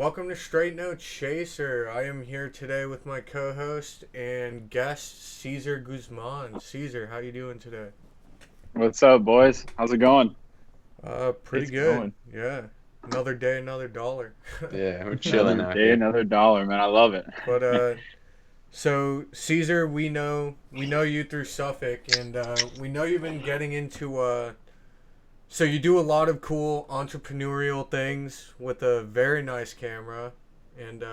Welcome to Straight No Chaser. I am here today with my co-host and guest, Cesar Guzman. Cesar, how you doing today? What's up, boys? How's it going? Pretty It's good. going. Yeah. Another day, another dollar. Yeah, we're chilling Another out day, here. another dollar, man. I love it. But so Caesar, we know you through Suffolk, and we know you've been getting into so you do a lot of cool entrepreneurial things with a very nice camera, and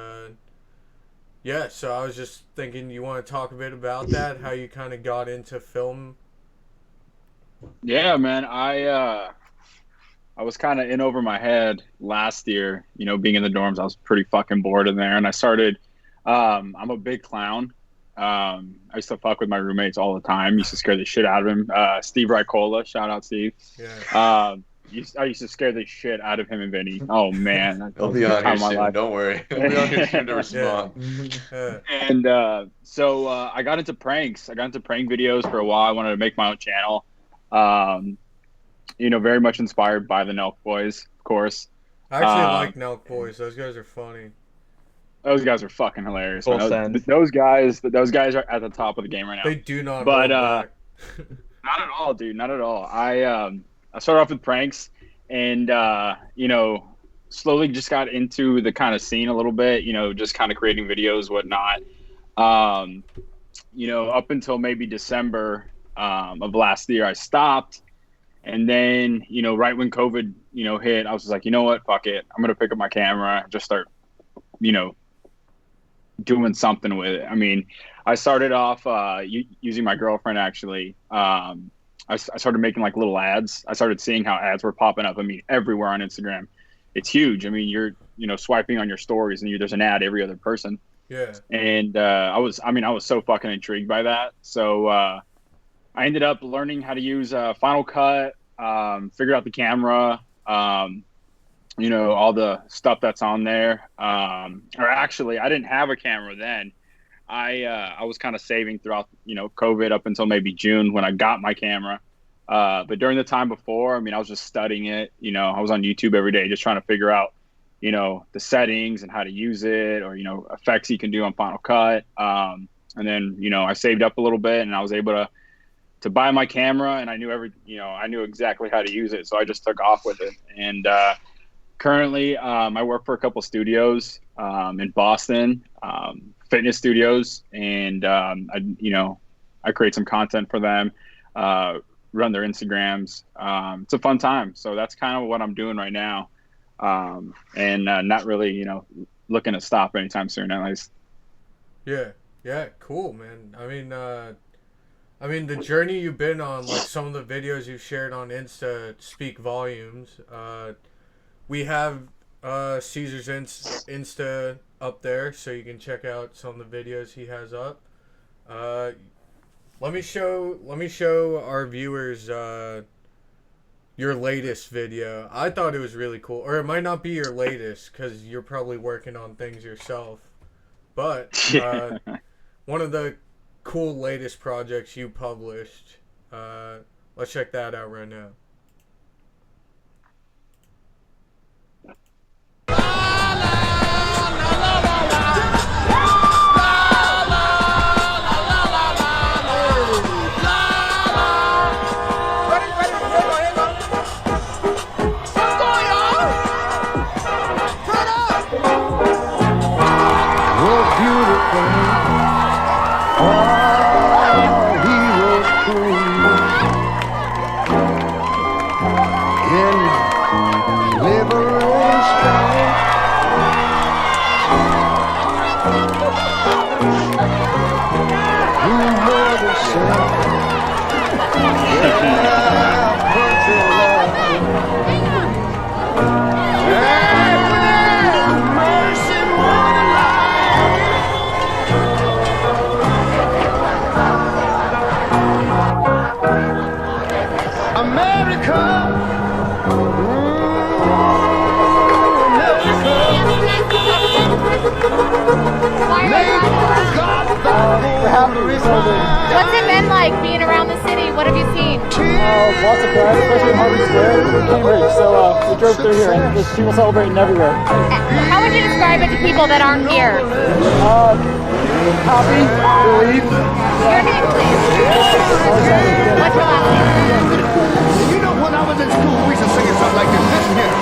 yeah. So I was just thinking, you want to talk a bit about that, how you kind of got into film? Yeah, man. I was kind of in over my head last year. You know, being in the dorms, I was pretty fucking bored in there, and I started. I'm a big clown. I used to fuck with my roommates all the time. Used to scare the shit out of him. Steve Ricola, shout out Steve. Yeah. I used to scare the shit out of him and Vinny. Oh man, that He'll was be the on time here of my soon. life. Don't worry. He'll be on here soon to respond. Yeah. So I got into pranks. I got into prank videos for a while. I wanted to make my own channel. You know, very much inspired by the Nelk Boys, of course. I actually like Nelk Boys. Those guys are funny. Those guys are fucking hilarious. Full Man. send. Those guys are at the top of the game right now. They do not But, hold back. Not at all, dude. Not at all. I started off with pranks, and you know, slowly just got into the kind of scene a little bit. You know, just kind of creating videos, whatnot. You know, up until maybe December of last year, I stopped, and then you know, right when COVID hit, I was just like, you know what, fuck it, I'm gonna pick up my camera, just start, you know, doing something with it. I mean, I started off using my girlfriend actually. I started making like little ads. I started seeing how ads were popping up. I mean, everywhere on Instagram. It's huge. I mean, you're swiping on your stories and there's an ad every other person. Yeah. And I was so fucking intrigued by that. So I ended up learning how to use Final Cut, figure out the camera, you know, all the stuff that's on there. Or actually, I didn't have a camera then. I was kind of saving throughout, you know, COVID up until maybe June when I got my camera. But during the time before, I mean, I was just studying it. You know, I was on YouTube every day just trying to figure out, you know, the settings and how to use it, or, you know, effects you can do on Final Cut. And then, you know, I saved up a little bit and I was able to buy my camera, and I knew exactly how to use it. So I just took off with it. And currently, I work for a couple studios in Boston, fitness studios, and I create some content for them, run their Instagrams. It's a fun time. So that's kind of what I'm doing right now, and not really, you know, looking to stop anytime soon, at least. Yeah, cool, man. I mean, the journey you've been on, like some of the videos you've shared on Insta speak volumes. We have Caesar's Insta up there, so you can check out some of the videos he has up. Let me show our viewers your latest video. I thought it was really cool, or it might not be your latest because you're probably working on things yourself. But one of the cool latest projects you published. Let's check that out right now. What's it been like being around the city? What have you seen? Lots of pride, especially in Harvard Square. We came here, so we drove through here, and there's people celebrating everywhere. How would you describe it to people that aren't here? Copy, believe. Your name, please. What's your last name? You know, when I was in school, we used to sing something like this. Listen here.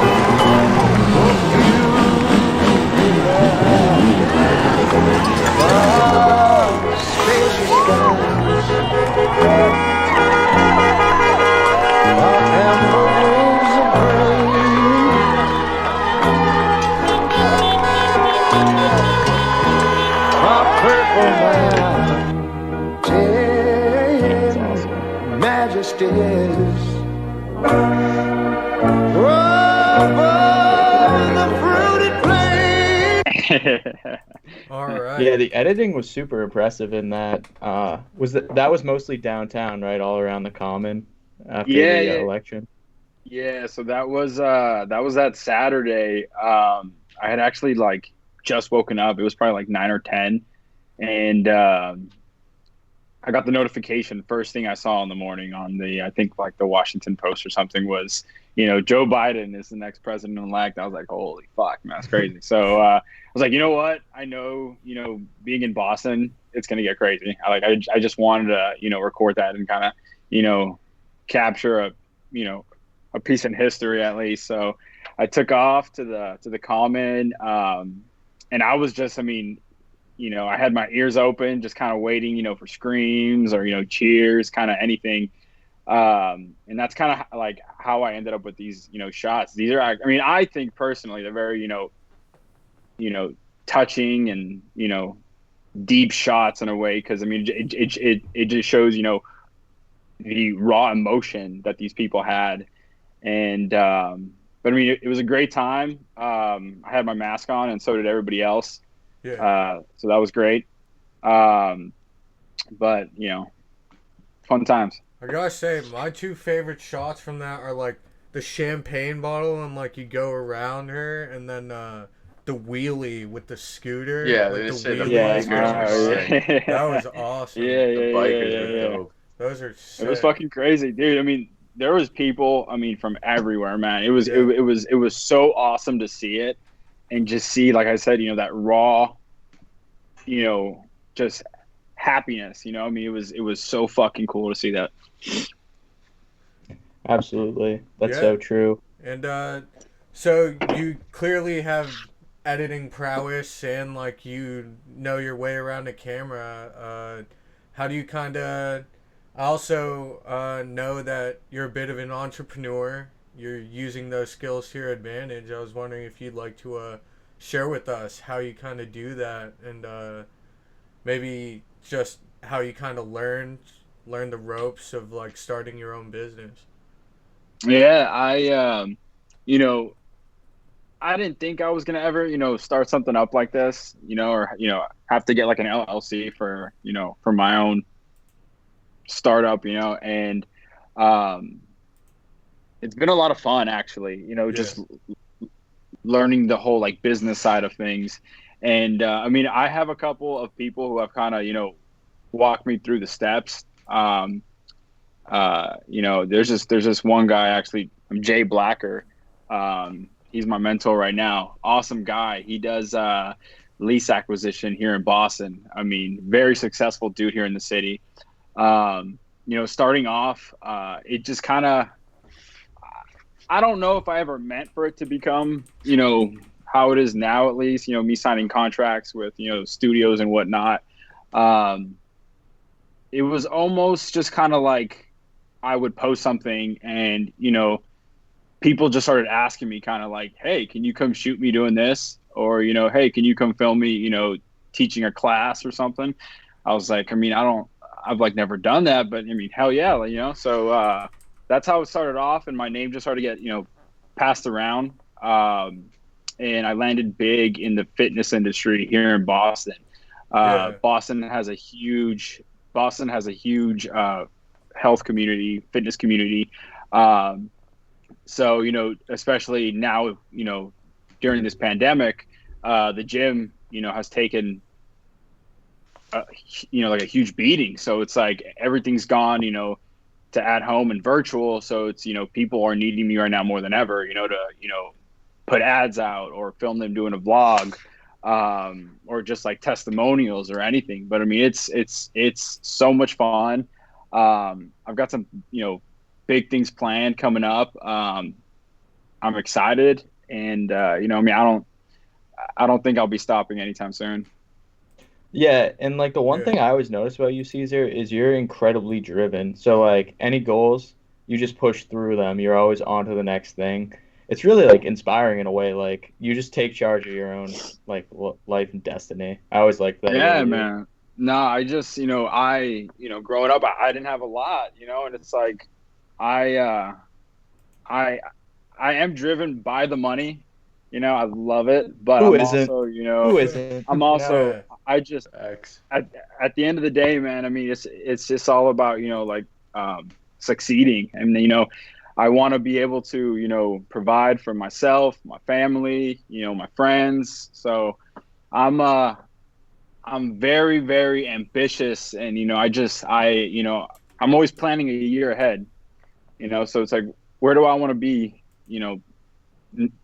All right. Yeah, the editing was super impressive in that. That was mostly downtown, right? All around the common after the election. Yeah, so that was that Saturday. I had actually like just woken up. It was probably like 9 or 10, and I got the notification. First thing I saw in the morning on I think like the Washington Post or something was, Joe Biden is the next president-elect. I was like, holy fuck, man, that's crazy. So I was like, you know what? I know, being in Boston, it's gonna get crazy. I just wanted to, record that and kind of, capture a piece in history at least. So I took off to the common, and I was just, I had my ears open, just kind of waiting, for screams or, cheers, kind of anything. And that's kind of like how I ended up with these, shots. These are, I think personally, they're very, touching and, deep shots in a way. Cause it just shows, the raw emotion that these people had. And, but it was a great time. I had my mask on and so did everybody else. Yeah. So that was great. But fun times. I gotta say, my two favorite shots from that are like the champagne bottle and like you go around her, and then the wheelie with the scooter. Yeah, like, they just say the wheelie. bikers are sick. That was awesome. The Bikers are dope. Those are sick. It was fucking crazy, dude. There was people, from everywhere, man. It was so awesome to see it and just see, like I said, that raw, just happiness, it was so fucking cool to see that. Absolutely. That's Yeah. so true. And so you clearly have editing prowess and like you know your way around a camera. How do you kind of also know that you're a bit of an entrepreneur? You're using those skills to your advantage. I was wondering if you'd like to share with us how you kind of do that, and maybe just how you kind of learn the ropes of like starting your own business. Yeah, I didn't think I was gonna ever, start something up like this, or have to get like an LLC for my own startup, and it's been a lot of fun actually, just learning the whole like business side of things. And I have a couple of people who have kind of walked me through the steps. There's this one guy actually, Jay Blacker. He's my mentor right now. Awesome guy. He does lease acquisition here in Boston. Very successful dude here in the city. Starting off, it just kind of, I don't know if I ever meant for it to become, how it is now, at least, me signing contracts with, studios and whatnot. It was almost just kind of like I would post something and, people just started asking me kind of like, hey, can you come shoot me doing this? Or, hey, can you come film me, teaching a class or something? I was like, I've like never done that, but hell yeah, so that's how it started off. And my name just started to get, passed around. And I landed big in the fitness industry here in Boston. Boston has a huge health community, fitness community. So, especially now, during this pandemic, the gym, has taken, like a huge beating. So it's like everything's gone, to at home and virtual. So it's, people are needing me right now more than ever, to put ads out or film them doing a vlog, or just like testimonials or anything. But I mean, it's so much fun. I've got some, big things planned coming up. I'm excited, and I mean, I don't think I'll be stopping anytime soon. Yeah, and like the one Yeah. thing I always notice about you, Caesar, is you're incredibly driven. So like any goals, you just push through them. You're always on to the next thing. It's really like inspiring in a way. Like you just take charge of your own like life and destiny. I always like that Yeah, about you. man. No, I just, growing up, I didn't have a lot, and it's like, I, I, I am driven by the money, I love it, but Who I'm isn't? also, Who isn't? I'm also, Yeah. I just, X. at the end of the day, man, I mean, it's just all about, succeeding. And, I want to be able to, provide for myself, my family, my friends. So I'm very, very ambitious, and I'm always planning a year ahead. So it's like, where do I want to be?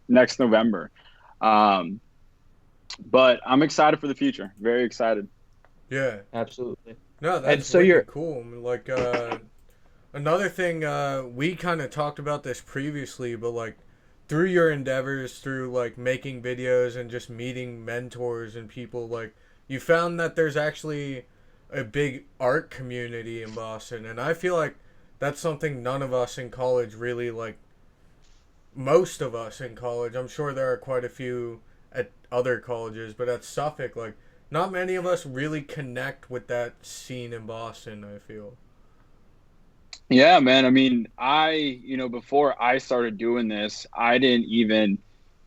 Next November. But I'm excited for the future. Very excited. Yeah. Absolutely. No, And that's so wicked you're cool. Like, another thing, we kind of talked about this previously, but like, through your endeavors, through like making videos and just meeting mentors and people, like, you found that there's actually a big art community in Boston, and I feel like that's something none of us in college really like. Most of us in college, I'm sure there are quite a few at other colleges, but at Suffolk, like, not many of us really connect with that scene in Boston, I feel. Yeah, man. I mean, before I started doing this, I didn't even,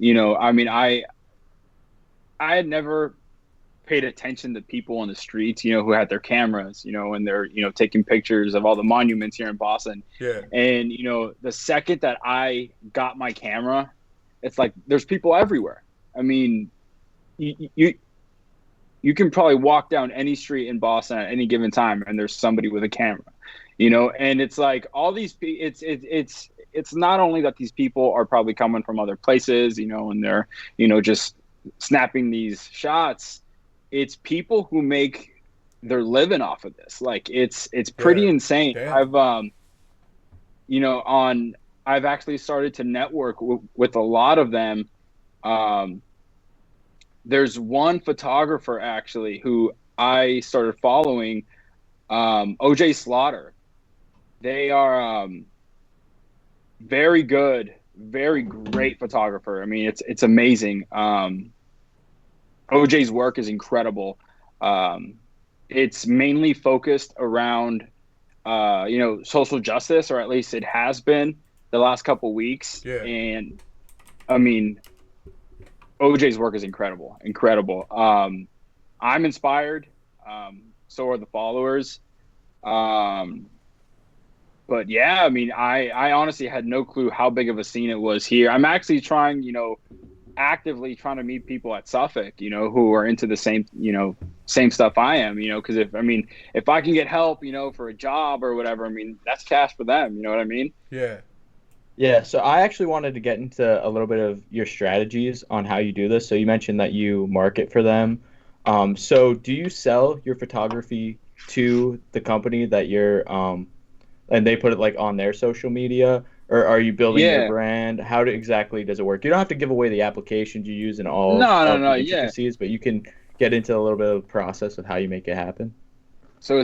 I mean, I had never paid attention to people on the streets, who had their cameras, and they're, taking pictures of all the monuments here in Boston. Yeah. And, the second that I got my camera, it's like there's people everywhere. I mean, you can probably walk down any street in Boston at any given time and there's somebody with a camera, and it's like all these, it's not only that these people are probably coming from other places, and they're, just snapping these shots. It's people who make their living off of this. Like it's pretty Yeah. insane. Damn. I've actually started to network with a lot of them. There's one photographer actually who I started following, OJ Slaughter. They are very good, very great photographer. I mean, it's amazing. OJ's work is incredible. It's mainly focused around, social justice, or at least it has been the last couple weeks. Yeah. And I mean, OJ's work is incredible. I'm inspired. So are the followers. But yeah, I mean, I honestly had no clue how big of a scene it was here. I'm actually trying, actively trying to meet people at Suffolk, who are into the same stuff I am, because if I can get help, for a job or whatever, I mean, that's cash for them. You know what I mean? Yeah. Yeah, so I actually wanted to get into a little bit of your strategies on how you do this. So you mentioned that you market for them. So do you sell your photography to the company that you're, and they put it like on their social media, or are you building your brand? Exactly does it work? You don't have to give away the applications you use and all of the intricacies, but you can get into a little bit of the process of how you make it happen. So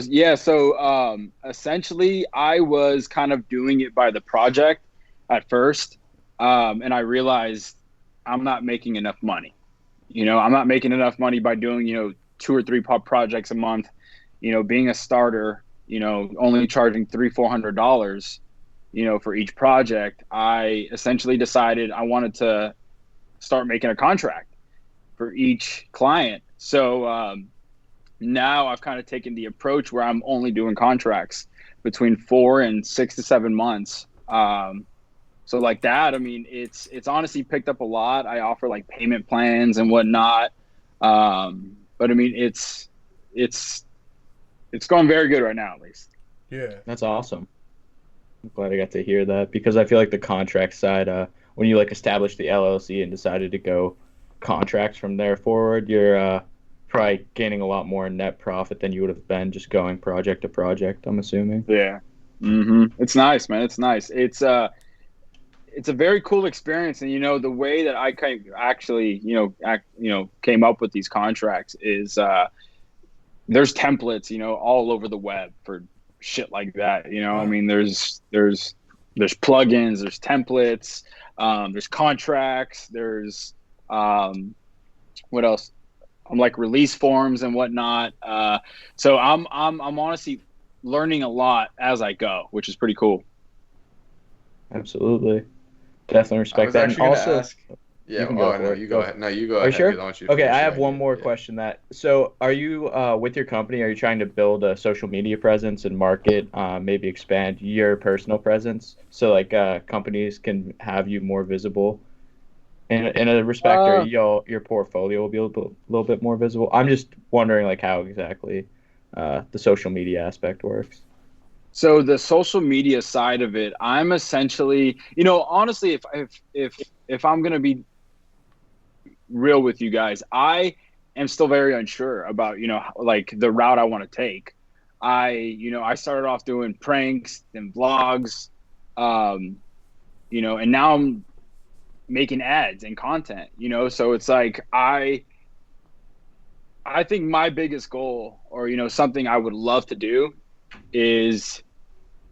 essentially I was kind of doing it by the project at first, and I realized I'm not making enough money. I'm not making enough money by doing 2 or 3 projects a month. Being a starter, only charging $300-400, for each project. I essentially decided I wanted to start making a contract for each client. So now I've kind of taken the approach where I'm only doing contracts between 4 and 6 to 7 months. So like that, I mean, it's honestly picked up a lot. I offer like payment plans and whatnot. But I mean, it's going very good right now, at least. Yeah. That's awesome. I'm glad I got to hear that, because I feel like the contract side, when you like established the LLC and decided to go contracts from there forward, you're probably gaining a lot more net profit than you would have been just going project to project, I'm assuming. Yeah. It's nice, man. It's nice. It's a very cool experience, and the way that I kind of actually came up with these contracts is there's templates all over the web for shit like that. I mean, there's plugins, there's templates, there's contracts, there's what else? Like release forms and whatnot. So I'm honestly learning a lot as I go, which is pretty cool. Absolutely. Definitely respect that. And also, yeah, you can go for it. You go ahead. No, you go Are you ahead. sure? Okay, I have one more question. So are you, with your company, are you trying to build a social media presence and market, maybe expand your personal presence so like companies can have you more visible? In a respect, or your portfolio will be a little bit more visible? I'm just wondering like how exactly the social media aspect works. So the social media side of it, I'm essentially, honestly, if I'm gonna be real with you guys, I am still very unsure about like the route I want to take. I started off doing pranks and vlogs, and now I'm making ads and content, so it's like I think my biggest goal, or something I would love to do, is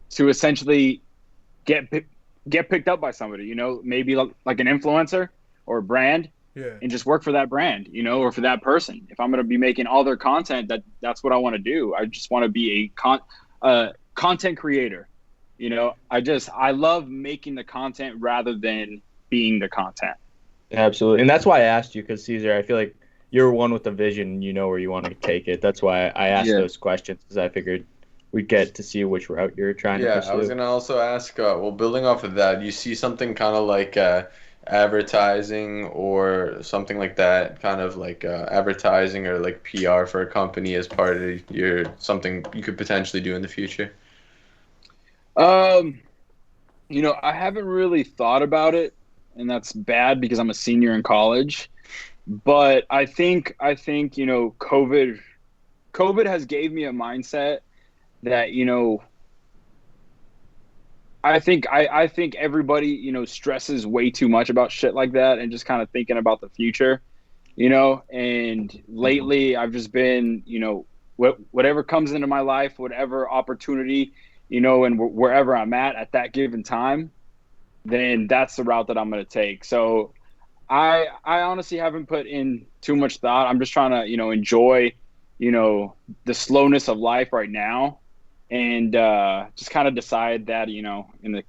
to essentially get picked up by somebody, maybe like an influencer or a brand, and just work for that brand, or for that person. If I'm going to be making all their content, that's what I want to do. I just want to be a content creator. I love making the content rather than being the content. Absolutely. And that's why I asked you, because Cesar, I feel like you're one with the vision, where you want to take it. That's why I asked those questions, because I figured we'd get to see which route you're trying to pursue. Yeah, I was going to also ask, well, building off of that, you see something kind of like advertising or something like that, kind of like advertising or like PR for a company as part of something you could potentially do in the future? I haven't really thought about it, and that's bad because I'm a senior in college. But I think COVID has gave me a mindset that I think everybody stresses way too much about shit like that, and just kind of thinking about the future, and lately I've just been whatever comes into my life, whatever opportunity, and wherever I'm at that given time, then that's the route that I'm going to take. So I honestly haven't put in too much thought. I'm just trying to enjoy the slowness of life right now, and just kind of decide that in the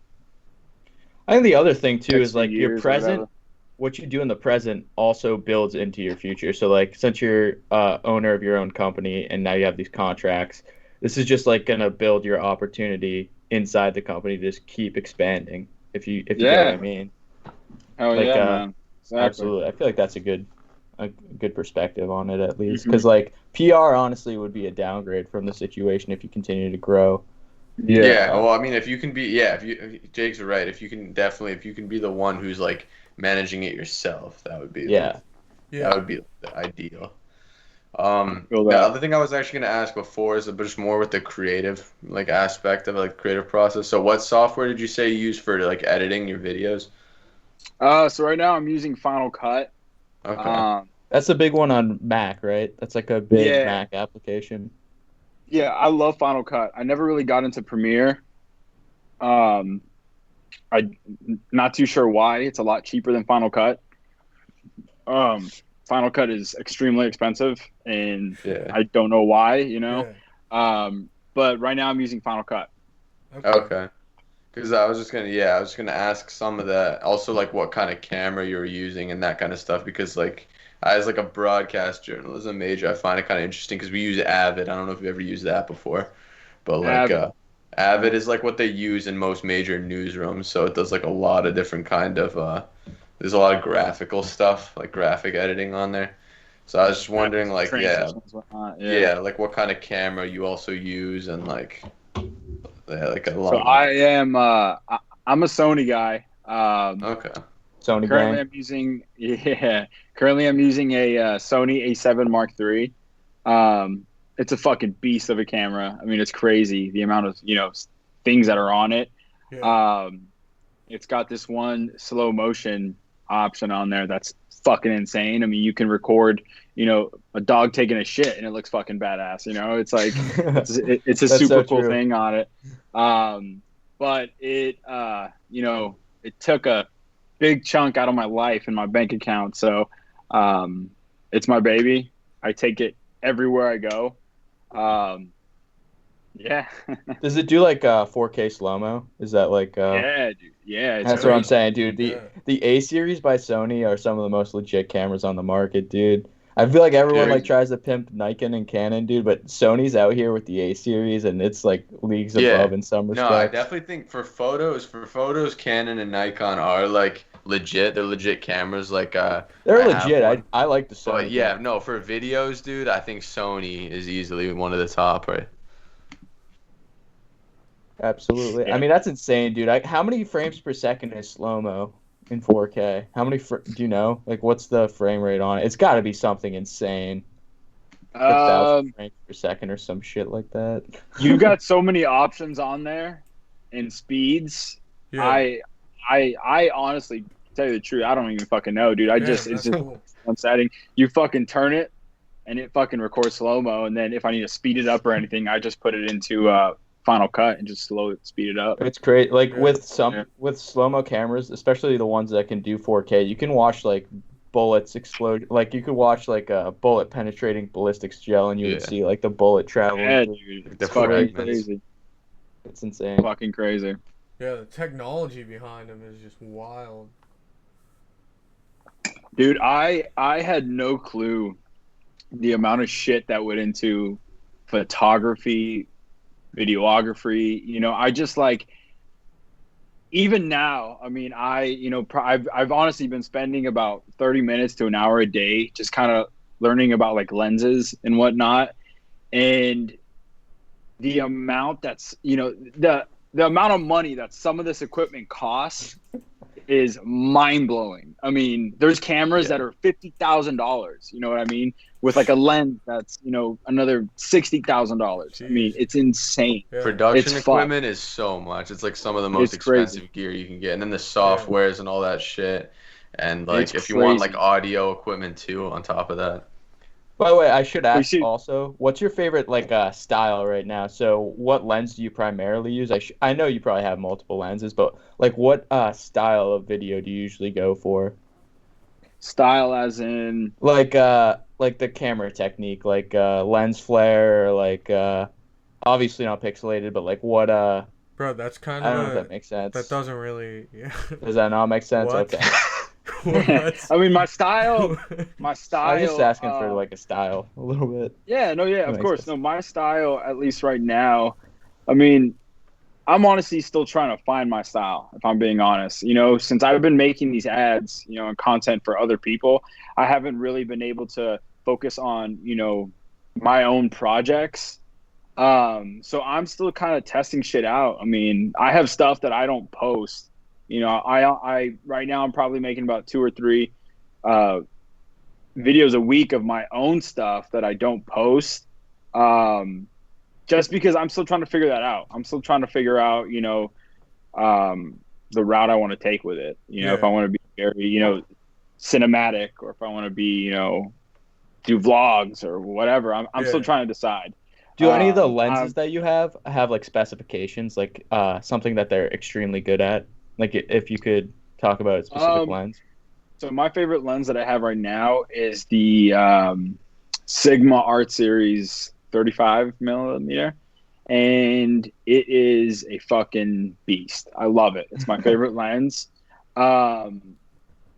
I think the other thing too is like years, your present, what you do in the present also builds into your future. So like since you're owner of your own company and now you have these contracts, this is just like gonna build your opportunity inside the company to just keep expanding. If you get what I mean. Oh like, yeah, man. Exactly. Absolutely. I feel like that's a good perspective on it, at least, because like PR honestly would be a downgrade from the situation if you continue to grow. Yeah. Well, I mean, if you can be, Jake's right. If you can be the one who's like managing it yourself, that would be that would be the ideal. The other thing I was actually going to ask before is just more with the creative like aspect of like creative process. So what software did you say you use for like editing your videos? So right now I'm using Final Cut. Okay. That's a big one on Mac, right? That's like a big Mac application. Yeah, I love Final Cut. I never really got into Premiere. I'm not too sure why. It's a lot cheaper than Final Cut. Final Cut is extremely expensive, and I don't know why, but right now I'm using Final Cut. Okay. Because I was gonna ask some of that, also like what kind of camera you're using and that kind of stuff, because like as like a broadcast journalism major, I find it kind of interesting because we use Avid. I don't know if you've ever used that before, but like Avid is like what they use in most major newsrooms, so it does like a lot of different kind of there's a lot of graphical stuff, like graphic editing on there. So I was just wondering, like, like what kind of camera you also use, and like, like a lot. So I am, I'm a Sony guy. Okay. Sony Currently, gang. I'm using Currently, I'm using a Sony A7 Mark III. It's a fucking beast of a camera. I mean, it's crazy the amount of things that are on it. Yeah. It's got this one slow motion option on there that's fucking insane. I mean, you can record, a dog taking a shit and it looks fucking badass. It's like it's a That's super so cool true. thing on it. But it it took a big chunk out of my life in my bank account. So it's my baby. I take it everywhere I go. Yeah. Does it do like 4K slow-mo? Is that like Yeah, dude. Yeah, it's That's what I'm crazy. saying, dude. The Yeah. the A series by Sony are some of the most legit cameras on the market, dude. I feel like everyone Yeah. like tries to pimp Nikon and Canon, dude, but Sony's out here with the A series and it's like leagues above in some No, I respects. definitely think for photos, Canon and Nikon are like legit. They're legit cameras. Like They're I have legit. one. I like the Sony. But yeah, camera. no, for videos, dude, I think Sony is easily one of the top, right? Absolutely. Yeah. I mean, that's insane, dude. How many frames per second is slow-mo in 4K? How many do you know? Like, what's the frame rate on it? It's got to be something insane. Like 1,000 frames per second or some shit like that. You got so many options on there and speeds. Yeah. I honestly, to tell you the truth, I don't even fucking know, dude. It's that's just cool. one setting. You fucking turn it and it fucking records slow-mo, and then if I need to speed it up or anything, I just put it into Final Cut and just speed it up. It's great. Like Yeah. with slow-mo cameras, especially the ones that can do 4K, you can watch like bullets explode. Like you could watch like a bullet penetrating ballistics gel, and you would Yeah. see like the bullet traveling. Yeah, through. dude. The It's fucking fragments. crazy. It's insane. Fucking crazy. Yeah, the technology behind them is just wild. Dude, I had no clue the amount of shit that went into photography, videography. I just like, even now, I mean, I've honestly been spending about 30 minutes to an hour a day just kind of learning about like lenses and whatnot. And the amount the amount of money that some of this equipment costs is mind blowing. I mean, there's cameras that are $50,000. You know what I mean? With like a lens that's another $60,000. I mean, it's insane. Yeah. Production It's equipment is so much. It's like some of the most It's crazy. expensive gear you can get, and then the softwares and all that shit. And like It's if you want like crazy. audio equipment too on top of that. By the way, I should ask see- also, what's your favorite like style right now? So, what lens do you primarily use? I know you probably have multiple lenses, but like what style of video do you usually go for? Style as in Like the camera technique, like lens flare, or like obviously not pixelated, but like what Bro, that's kind I don't know if of that makes sense. that doesn't really. Yeah. Does that not make sense? What? Okay. What? I mean, my style. I was just asking for uh, like a style a little bit. Yeah, no, yeah, of makes course. sense. No, my style, at least right now, I mean, I'm honestly still trying to find my style, if I'm being honest. Since I've been making these ads, and content for other people, I haven't really been able to focus on, my own projects. So I'm still kind of testing shit out. I mean, I have stuff that I don't post. I right now I'm probably making about 2 or 3 videos a week of my own stuff that I don't post. Just because I'm still trying to figure that out. I'm still trying to figure out, the route I want to take with it. If I want to be very, cinematic, or if I want to be, do vlogs or whatever. I'm still trying to decide. Do any of the lenses that you have like specifications, like something that they're extremely good at? Like if you could talk about a specific lens. So my favorite lens that I have right now is the Sigma Art Series 35 millimeter, and it is a fucking beast. I love it. It's my favorite lens. I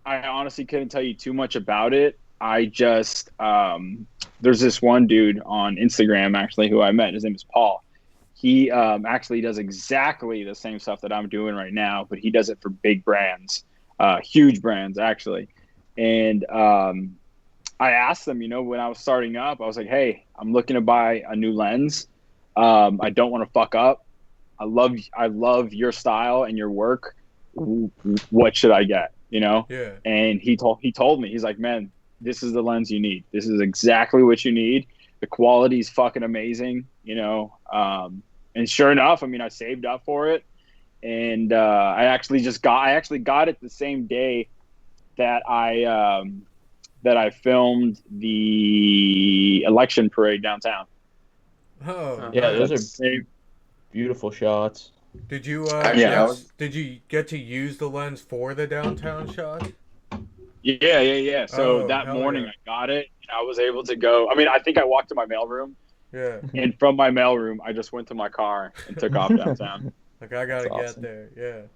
honestly couldn't tell you too much about it. I just there's this one dude on Instagram actually who I met. His name is Paul. He actually does exactly the same stuff that I'm doing right now, but he does it for big brands, huge brands actually. And I asked them, when I was starting up, I was like, hey, I'm looking to buy a new lens. I don't want to fuck up. I love your style and your work. What should I get? you know? Yeah. And he told me, he's like, man, this is the lens you need. This is exactly what you need. The quality is fucking amazing, you know? And sure enough, I mean, I saved up for it. And I actually got it the same day that I filmed the election parade downtown. Oh, Yeah, nice. those are beautiful shots. Did you Actually, I was- did you get to use the lens for the downtown shot? Yeah. So Oh, that hell morning yeah. I got it, and I was able to go. I mean, I think I walked to my mailroom, Yeah. and from my mailroom, I just went to my car and took off downtown. Like I gotta That's get awesome. there. Yeah.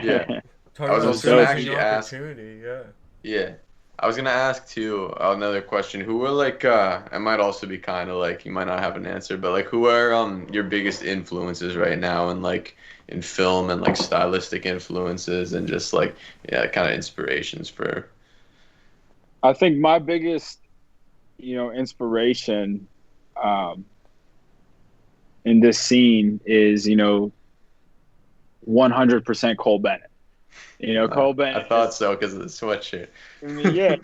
Yeah. Talk I was about also gonna seizing actually ask- opportunity. Yeah. Yeah. I was gonna ask too another question. Who were like it might also be kind of like you might not have an answer, but like who are your biggest influences right now in film and like stylistic influences and just like kind of inspirations for I think my biggest, inspiration in this scene is 100% Cole Bennett. Cole Bennett. I thought so because of the sweatshirt. I mean, yeah,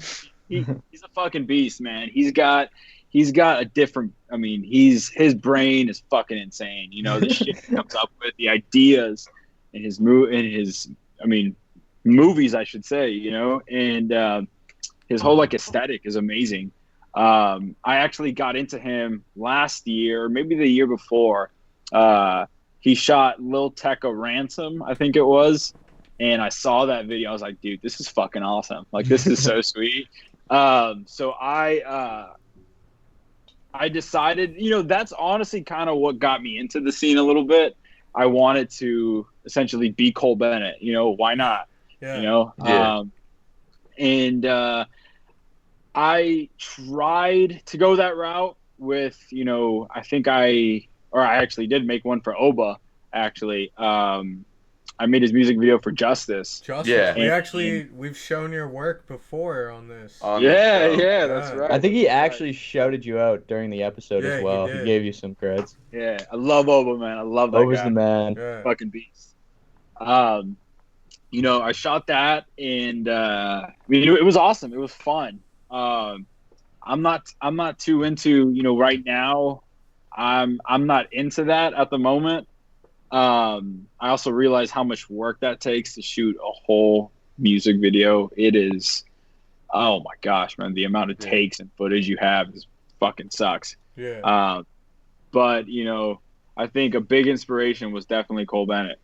he's a fucking beast, man. He's got a different. I mean, his brain is fucking insane. The shit he comes up with, the ideas, in his movies, I should say. And his whole like aesthetic is amazing. I actually got into him last year, maybe the year before. He shot Lil Tecca Ransom, I think it was. And I saw that video. I was like, dude, this is fucking awesome. Like, this is so sweet. So I decided, that's honestly kind of what got me into the scene a little bit. I wanted to essentially be Cole Bennett. Why not? Yeah. And I tried to go that route with, I actually did make one for Oba, actually. I made his music video for Justice. Yeah. We've shown your work before on this. Yeah, that's right. I think he actually shouted you out during the episode Yeah, as he well. He did. gave you some creds. Yeah, I love Oba, man. I love that Oba's guy. the man. Yeah. Fucking beast. I shot that, and it was awesome. It was fun. I'm not too into, right now. I'm not into that at the moment. I also realize how much work that takes to shoot a whole music video. It is, oh my gosh, man, the amount of takes and footage you have is fucking sucks. Yeah. But I think a big inspiration was definitely Cole Bennett.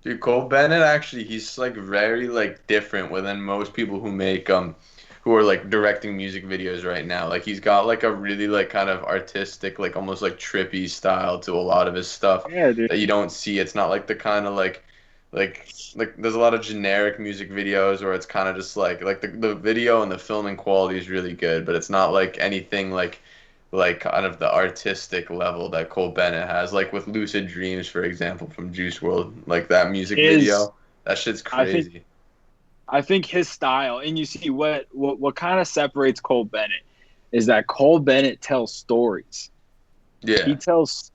Dude, Cole Bennett actually he's like very like different than most people who make who are like directing music videos right now. Like he's got like a really like kind of artistic, like almost like trippy style to a lot of his stuff that you don't see. It's not like the kind of like there's a lot of generic music videos where it's kind of just like the video and the filming quality is really good, but it's not like anything like kind of the artistic level that Cole Bennett has, like with Lucid Dreams, for example, from Juice WRLD, like that music video. That shit's crazy. I think his style, and you see what kind of separates Cole Bennett is that Cole Bennett tells stories. Yeah. He tells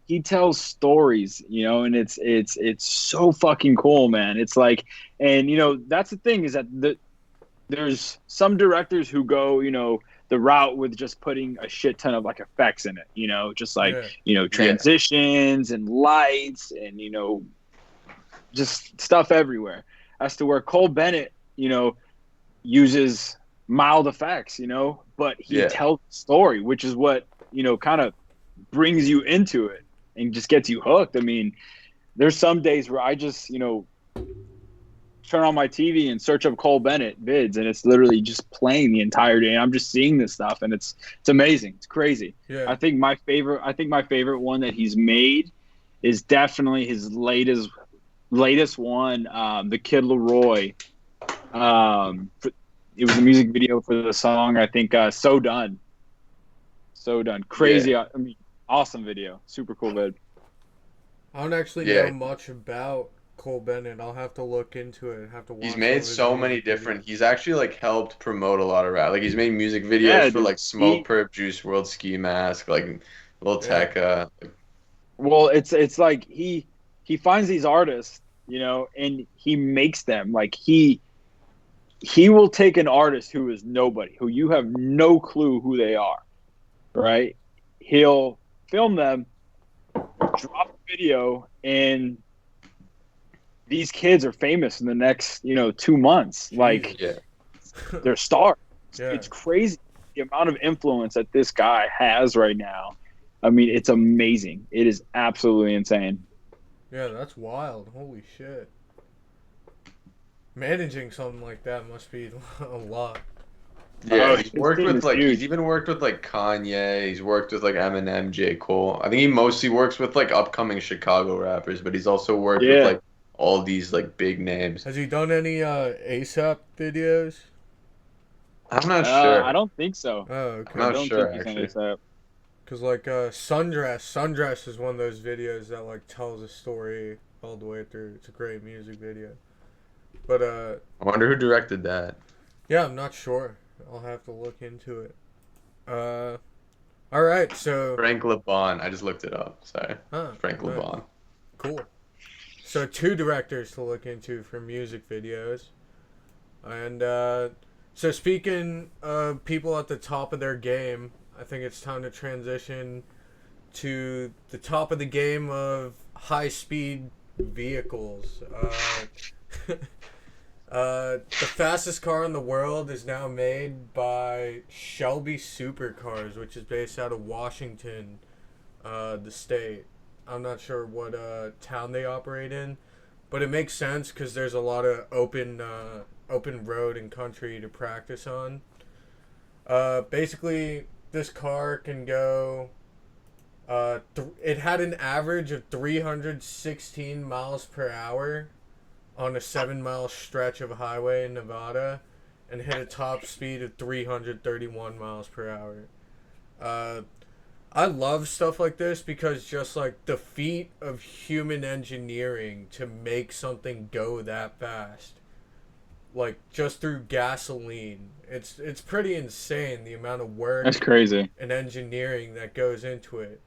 stories, and it's so fucking cool, man. It's like, and that's the thing is that there's some directors who go, the route with just putting a shit ton of like effects in it, just like, transitions and lights and, just stuff everywhere. As to where Cole Bennett, uses mild effects, but he tells the story, which is what, kind of brings you into it and just gets you hooked. I mean, there's some days where I just, turn on my TV and search up Cole Bennett vids, and it's literally just playing the entire day. And I'm just seeing this stuff, and it's amazing. It's crazy. Yeah. I think my favorite one that he's made is definitely his latest one, the Kid Leroy. It was a music video for the song, I think, So Done. Crazy. Yeah. I mean, awesome video. Super cool vid. I don't actually know much about Cole Bennett. I'll have to look into it. Watch. He's made so many different. He's actually like helped promote a lot of rap. Like he's made music videos for like Smoke Perp, Juice WRLD, Ski Mask, like Lil Tecca. Well, it's like he finds these artists, and he makes them. Like he he will take an artist who is nobody, who you have no clue who they are, right? He'll film them, drop a video, and these kids are famous in the next, 2 months. Like, Yeah. they're stars. Yeah. It's crazy the amount of influence that this guy has right now. I mean, it's amazing. It is absolutely insane. Yeah, that's wild. Holy shit. Managing something like that must be a lot. Yeah, Oh, he's his worked team with is like huge. he's even worked with like Kanye. He's worked with like Eminem, J. Cole. I think he mostly works with like upcoming Chicago rappers, but he's also worked with Yeah. like all these like big names. Has he done any ASAP videos? I'm not sure. I don't think so. Oh, okay. I'm not I don't sure, think he's on actually. ASAP. Because, like, Sundress is one of those videos that, like, tells a story all the way through. It's a great music video. But, I wonder who directed that. yeah, I'm not sure. I'll have to look into it. Alright, so... Frank LeBon. I just looked it up. Sorry. Huh, Frank nice. LeBon. Cool. So 2 directors to look into for music videos. And so speaking of people at the top of their game, I think it's time to transition to the top of the game of high-speed vehicles. The fastest car in the world is now made by Shelby Supercars, which is based out of Washington, the state. I'm not sure what town they operate in, but it makes sense because there's a lot of open road and country to practice on. Basically, this car can go. It had an average of 316 miles per hour on a 7-mile stretch of highway in Nevada, and hit a top speed of 331 miles per hour. I love stuff like this because just like the feat of human engineering to make something go that fast, like just through gasoline, it's pretty insane the amount of work That's crazy. and engineering that goes into it.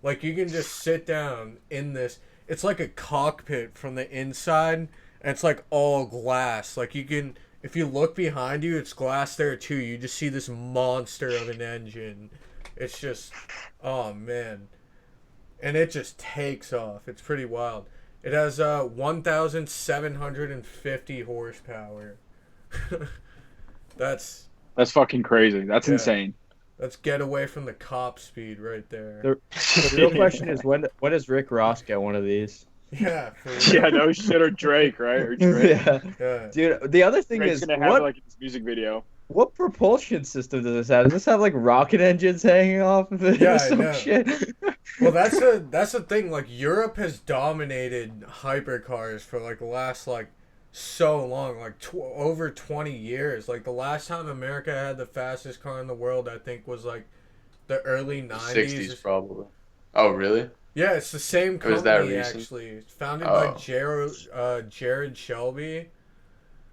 Like you can just sit down in this. It's like a cockpit from the inside, and it's like all glass. Like you can, if you look behind you, it's glass there too. You just see this monster of an engine. It's just, oh man, and it just takes off. It's pretty wild. It has 1,750 horsepower. That's fucking crazy. That's Yeah. insane. That's get away from the cop speed right there. The real question is when does Rick Ross get one of these? Yeah, for real. Yeah, no shit, or Drake, right? Or Drake. Yeah. Yeah. Dude, the other thing Drake's is gonna have what like this music video. what propulsion system does this have? Does this have like rocket engines hanging off of it Yeah, or I some know. shit? Well, that's the thing. Like Europe has dominated hypercars for like the last like so long, like over 20 years. Like the last time America had the fastest car in the world, I think was like the early 90s. 60s probably. Oh, really? Yeah, it's the same Was that company recent? actually. It's founded by Oh. Jared Shelby.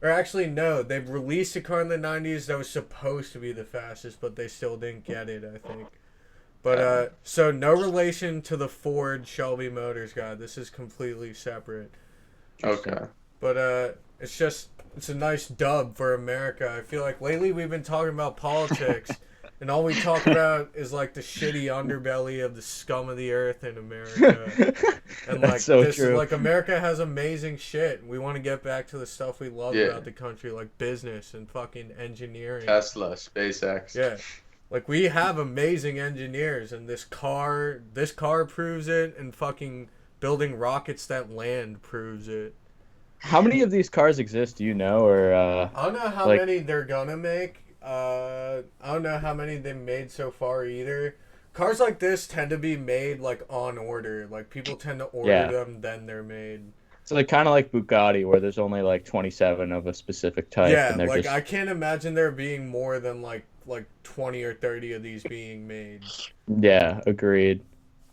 Or actually, no, they've released a car in the 90s that was supposed to be the fastest, but they still didn't get it, I think. But, so no relation to the Ford Shelby Motors guy. This is completely separate. Okay. But, it's a nice dub for America. I feel like lately we've been talking about politics, and all we talk about is, like, the shitty underbelly of the scum of the earth in America. And That's like so this true. is like America has amazing shit. We want to get back to the stuff we love Yeah. about the country, like business and fucking engineering. Tesla, SpaceX. Yeah. Like we have amazing engineers, and this car proves it, and fucking building rockets that land proves it. How many of these cars exist, do you know? Or I don't know how Like- many they're gonna make. I don't know how many they made so far either. Cars like this tend to be made like on order. Like people tend to order Yeah. them, then they're made. so like kind of like Bugatti where there's only like 27 of a specific type Yeah, and they're like just I can't imagine there being more than like 20 or 30 of these being made. Yeah, agreed.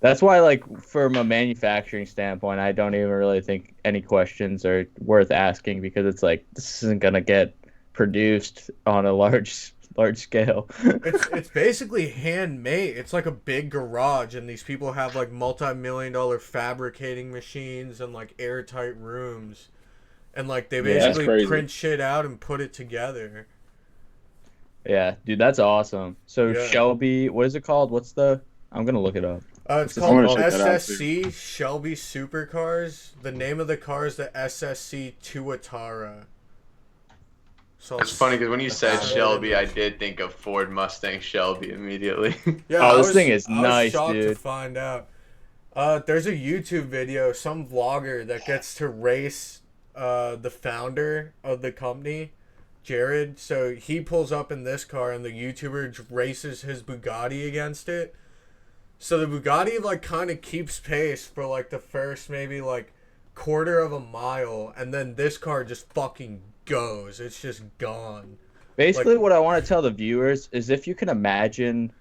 That's why, like, from a manufacturing standpoint, I don't even really think any questions are worth asking because it's like this isn't gonna get produced on a large scale. It's basically handmade. It's like a big garage, and these people have like multi-million-dollar fabricating machines and like airtight rooms, and like they Yeah. That's basically crazy. print shit out and put it together. Yeah, dude, that's awesome. So Yeah. Shelby, what is it called? I'm gonna look it up. It's I'm called gonna check that out, SSC Shelby Supercars. The name of the car is the SSC Tuatara. So It's funny because when you said that's Shelby, really I did think of Ford Mustang Shelby immediately. Yeah, Oh, I this was- thing is I was nice, shocked to dude. find out. There's a YouTube video, some vlogger that gets to race the founder of the company, Jared. So he pulls up in this car, and the YouTuber races his Bugatti against it. So the Bugatti like kind of keeps pace for like the first maybe like quarter of a mile, and then this car just fucking goes. It's just gone. Basically, Like- what I want to tell the viewers is if you can imagine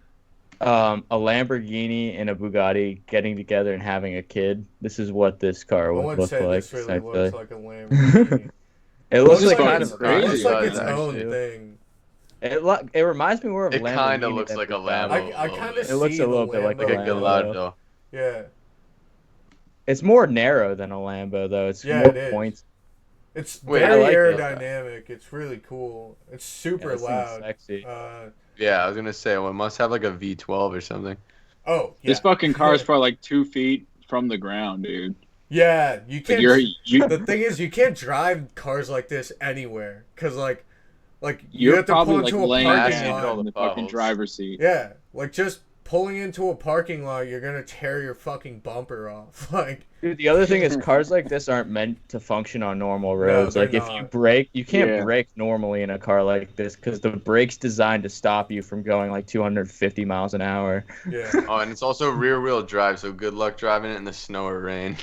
a Lamborghini and a Bugatti getting together and having a kid, this is what this car I would wouldn't look say like. this really essentially. looks like a Lamborghini. It looks Looks like like kind it's of It looks crazy. like its It own does, thing. It reminds me more of It Lamborghini kinda looks than like a Bugatti. Lambo. I kind of It looks see a little bit like Like a Lambo. Gallardo. Yeah, It's more narrow than a Lambo, though. It's Yeah, more it is. points. it's Wait, I very like it. aerodynamic. It's really cool. It's Yeah, super this thing's loud. sexy. Yeah, I was gonna say, well, it must have like a V12 or something. Oh yeah, This fucking car is probably like 2 feet from the ground, dude. yeah. You Like can't. you The thing is, you can't drive cars like this anywhere, cause like you you're have to pull probably like into a laying parking down lot. down in the Bubbles. fucking driver's seat. Yeah, like just pulling into a parking lot, you're gonna tear your fucking bumper off. Like, Dude, the other thing is cars like this aren't meant to function on normal roads. they're Like if you not. brake, you can't Yeah. brake normally in a car like this because the brake's designed to stop you from going like 250 miles an hour. yeah, Oh, and it's also rear-wheel drive, so good luck driving it in the snow or rain.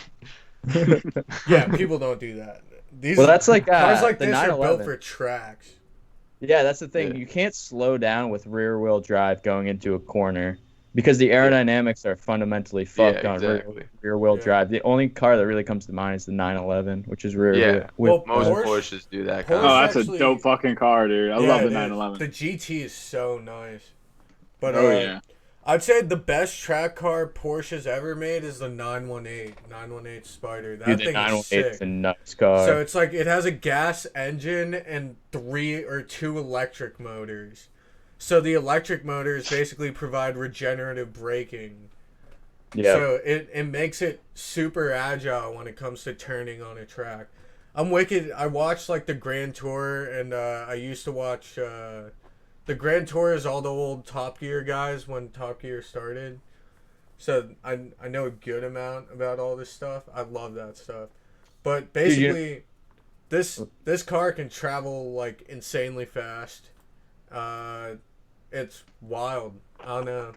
yeah. People don't do that. These Well, that's like cars like the this are built 911. for tracks. Yeah, that's the thing. Yeah. You can't slow down with rear-wheel drive going into a corner because the aerodynamics are fundamentally fucked on exactly. rear-wheel Yeah. drive. The only car that really comes to mind is the 911, which is rear. Yeah. Well, Most Porsche- Porsches do that. Porsche- Kind Oh, of. that's actually- a dope fucking car, dude. I Yeah, love the it is. 911. The GT is so nice. But Oh yeah. I'd say the best track car Porsche's ever made is the 918 Spider. That Dude, the thing is 918 sick. is a nuts car. So it's like it has a gas engine and 3 or 2 electric motors. So the electric motors basically provide regenerative braking. yeah. So it makes it super agile when it comes to turning on a track. I'm wicked. I watched like the Grand Tour, and I used to watch the Grand Tour is all the old Top Gear guys when Top Gear started. So I know a good amount about all this stuff. I love that stuff. But basically, this car can travel like insanely fast. It's wild. I don't know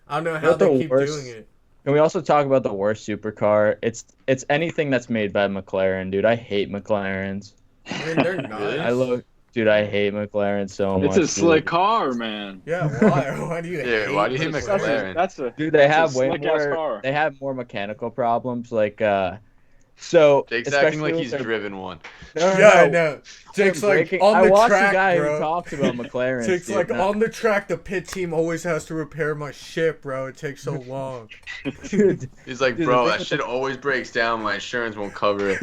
how What they the keep worst- doing it. Can we also talk about the worst supercar? It's anything that's made by McLaren, dude. I hate McLarens. I mean, they're nice. Dude, I hate McLaren so much. It's a dude. slick car, man. Yeah, why? Why do you Yeah, hate why do you hate McLaren? McLaren? That's a Dude, they That's a have way slick-ass more. car. They have more mechanical problems, like so. Jake's especially acting like with he's their- driven one. No, Yeah, I no. know. Jake's like Breaking- on I the watched track, a guy bro. who talks about McLaren. Jake's dude. like No, on the track. The pit team always has to repair my shit, bro. It takes so long. dude. He's like, Dude, bro, the that thing shit always breaks down. My insurance won't cover it.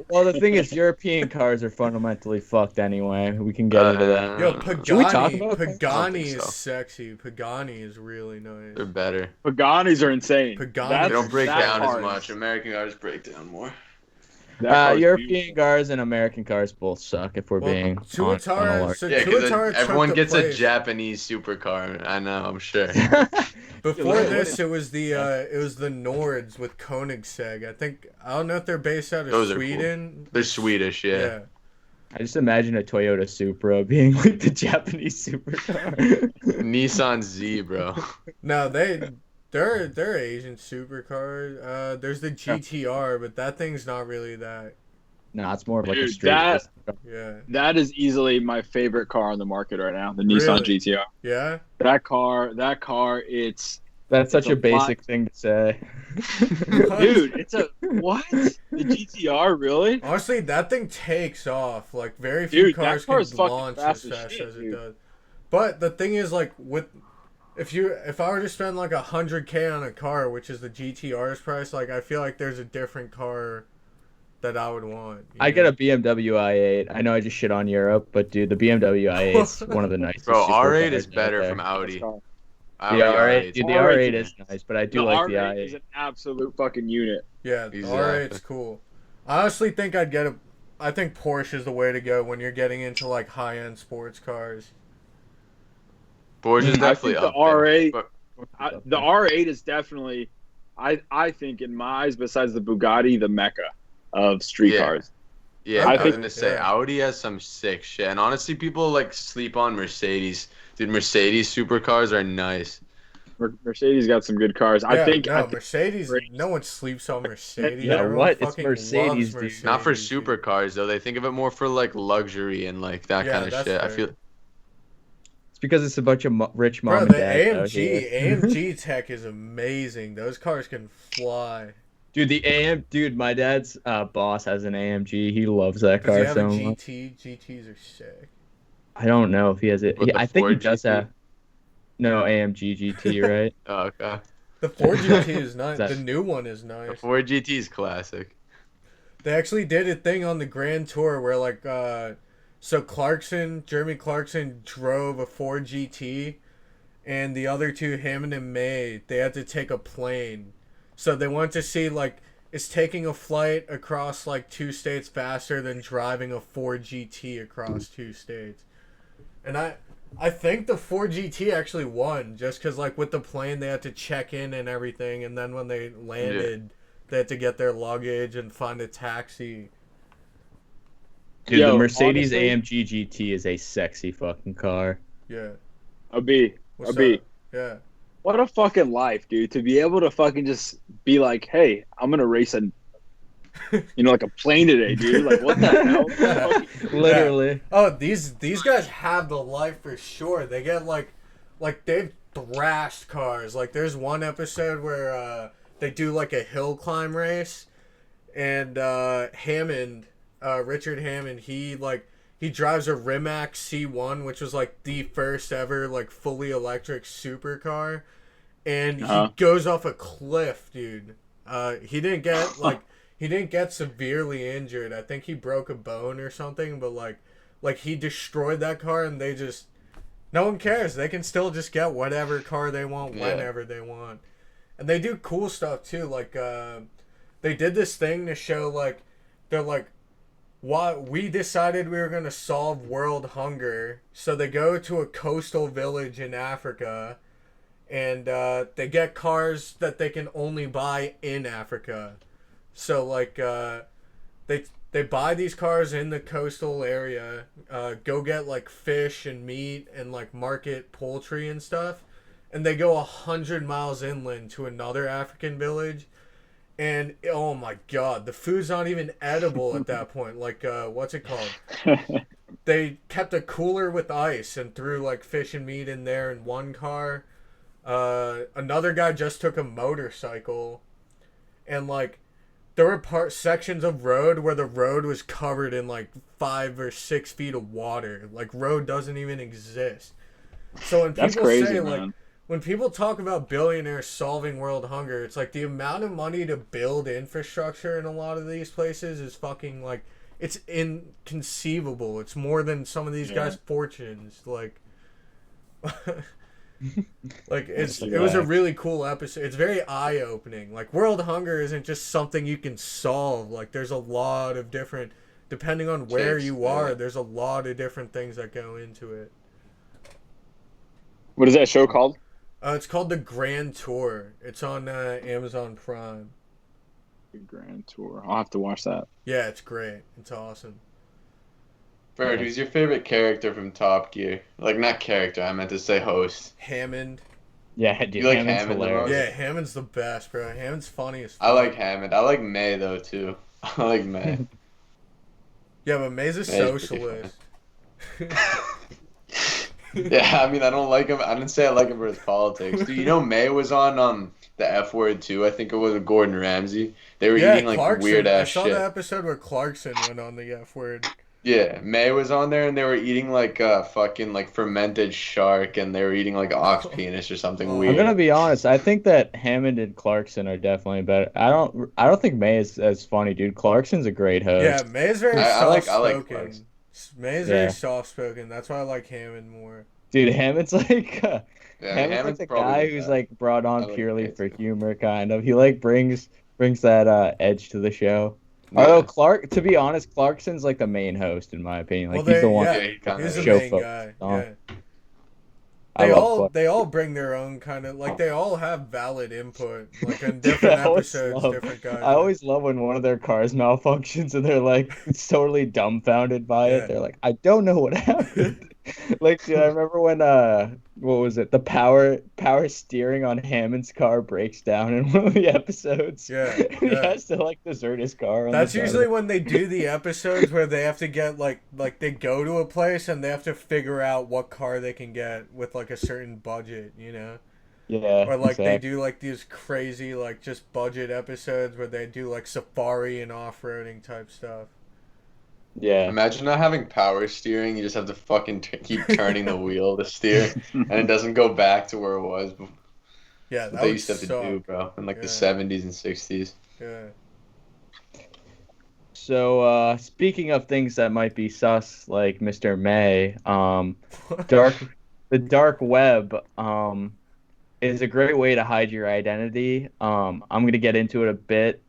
Well, the thing is, European cars are fundamentally fucked anyway. We can get into that. Yo, Should we talk Pagani. about that? I don't Pagani think is so. sexy. Pagani is really nice. They're better. Pagani's are insane. Pagani- They That's- don't break that down car as is- much. American cars break down more. that car is European beautiful. cars and American cars both suck. If we're Well, being Tuatara- honest. so Yeah, because Tuatara took everyone the gets a place. Japanese supercar. I know, I'm sure. Before What this, it was the Nords with Koenigsegg. I don't know if they're based out of Those are cool. Sweden. They're Swedish, yeah. I just imagine a Toyota Supra being like the Japanese supercar. Nissan Z, bro. No, they're Asian supercars. There's the GTR, but that thing's not really that. No, it's more of like a Dude, street. that- Yeah. That is easily my favorite car on the market right now. The Nissan Really? GTR. Yeah. That car. It's That's such It's a a plot- basic thing to say. dude. It's a what? The GTR really? Honestly, that thing takes off. Like very few Dude, that cars car's can fucking launch fast as as fast shit, as it dude. does. But the thing is, like if I were to spend like $100K on a car, which is the GTR's price, like I feel like there's a different car that I would want. I get a BMW i8. I know I just shit on Europe, but dude, the BMW i8 is one of the nicest. Bro, R8 supercars is out better there. from Audi. Let's go. Audi The R8, R8. dude, the R8 R8 is nice, but I do The like the R8 is i8. an absolute fucking unit. Yeah, the Exactly. R8's cool. I honestly think I think Porsche is the way to go when you're getting into like high-end sports cars. Porsche is I think definitely the up there. R8 But the R8 is definitely, I think in my eyes, besides the Bugatti, the mecca of street Yeah. cars. yeah, I I was think- gonna say yeah. Audi has some sick shit, and honestly, people like sleep on Mercedes. Dude, Mercedes supercars are nice. Mercedes got some good cars. Yeah, I think Mercedes. No one sleeps on Mercedes. Yeah, Everyone what? It's fucking Mercedes, loves dude. Not for Mercedes, dude. supercars though. They think of it more for like luxury and like that Yeah, kind of that's shit. I fair. feel It's because it's a bunch of rich mom Bro, and the dads out AMG here. AMG tech is amazing. Those cars can fly. Dude, my dad's boss has an AMG. He loves that Does he car have so a much. GT? GTs are sick. I don't know if he has it. With the I think he Ford does GT? have. No, AMG GT, right? oh, okay. The Ford GT is nice. That- The new one is The nice. Ford GT is classic. They actually did a thing on the Grand Tour where like so Jeremy Clarkson drove a Ford GT, and the other two, Hammond and May, they had to take a plane. So they wanted to see like, is taking a flight across like 2 states faster than driving a Ford GT across 2 states. And I think the Ford GT actually won just because like with the plane they had to check in and everything, and then when they landed they had to get their luggage and find a taxi. Dude, Yo, the Mercedes honestly- AMG GT is a sexy fucking car. Yeah. a B. What's A B. up? Yeah. What a fucking life, dude. To be able to fucking just be like, hey, I'm gonna race a like a plane today, dude. Like what the hell? Fucking- Literally. Oh, these guys have the life for sure. They get like they've thrashed cars. Like there's one episode where they do like a hill climb race, and Richard Hammond, he drives a Rimac C1, which was like the first ever like fully electric supercar, and he goes off a cliff, dude. He didn't get severely injured. I think he broke a bone or something, but like he destroyed that car, and no one cares. They can still just get whatever car they want whenever they want. And they do cool stuff too. Like they did this thing to show like they're like, why we decided we were gonna solve world hunger. So they go to a coastal village in Africa, and they get cars that they can only buy in Africa. So like they buy these cars in the coastal area, go get like fish and meat and like market poultry and stuff, and they go 100 miles inland to another African village, and oh my god, the food's not even edible at that point. Like what's it called? They kept a cooler with ice and threw like fish and meat in there in one car. Another guy just took a motorcycle, and like there were sections of road where the road was covered in like 5 or 6 feet of water. Like road doesn't even exist. So when That's people crazy, say man. like, when people talk about billionaires solving world hunger, it's like the amount of money to build infrastructure in a lot of these places is fucking like, it's inconceivable. It's more than some of these guys' fortunes. Like, like it was a really cool episode. It's very eye opening. Like world hunger isn't just something you can solve. Like there's a lot of different, depending on where you are, there's a lot of different things that go into it. What is that show called? It's called The Grand Tour. It's on Amazon Prime. The Grand Tour. I'll have to watch that. Yeah, it's great. It's awesome. Bird, who's your favorite character from Top Gear? Like, not character, I meant to say host. Hammond. Yeah, dude, You like Hammond's Hammond the hilarious. most? Yeah, Hammond's the best, bro. Hammond's funny as fuck. I like Hammond. I like May, though, too. I like May. Yeah, but May's a May's pretty socialist. Yeah, I mean, I don't like him. I didn't say I like him for his politics. Dude, you know May was on the F Word, too. I think it was with Gordon Ramsay. They were Yeah, eating, like, Clarkson. weird-ass I saw shit. the episode where Clarkson went on the F word. Yeah, May was on there and they were eating like fucking like fermented shark and they were eating like ox penis or something Oh. I'm weird. gonna be honest. I think that Hammond and Clarkson are definitely better. I don't think May is as funny, dude. Clarkson's a great Yeah, host. May is very I soft like spoken. May is very Yeah. soft spoken. That's why I like Hammond more. Dude, Hammond's like Yeah, Hammond's like Hammond's the probably guy the who's best. like brought I on like purely May for too. humor, kind of. He like brings that edge to the show. Although to be honest, Clarkson's like the main host in my opinion. Like Well, he's the one Yeah, he kinda he's the is. show main focused guy. on. Yeah. I love Clark. They all bring their own kind of like they all have valid input like on Dude, different I always episodes love- different guys. I always love when one of their cars malfunctions and they're like totally dumbfounded by Yeah. it. They're like, I don't know what happened. Like, dude, I remember when what was it? The power steering on Hammond's car breaks down in one of the episodes. Yeah, He yeah. has to like desert his car on That's the side of usually the- when they do the episodes where they have to get like they go to a place and they have to figure out what car they can get with like a certain budget, you know? Yeah. Or like they exactly. do like these crazy like just budget episodes where they do like safari and off-roading type stuff. Yeah. Imagine not having power steering. You just have to fucking keep turning the wheel to steer, and it doesn't go back to where it was. Yeah, What that they would used to have to suck. do, bro, in like the Yeah. 70s and 60s. Yeah. So speaking of things that might be sus, like Mr. May, the dark web is a great way to hide your identity. I'm gonna get into it a bit.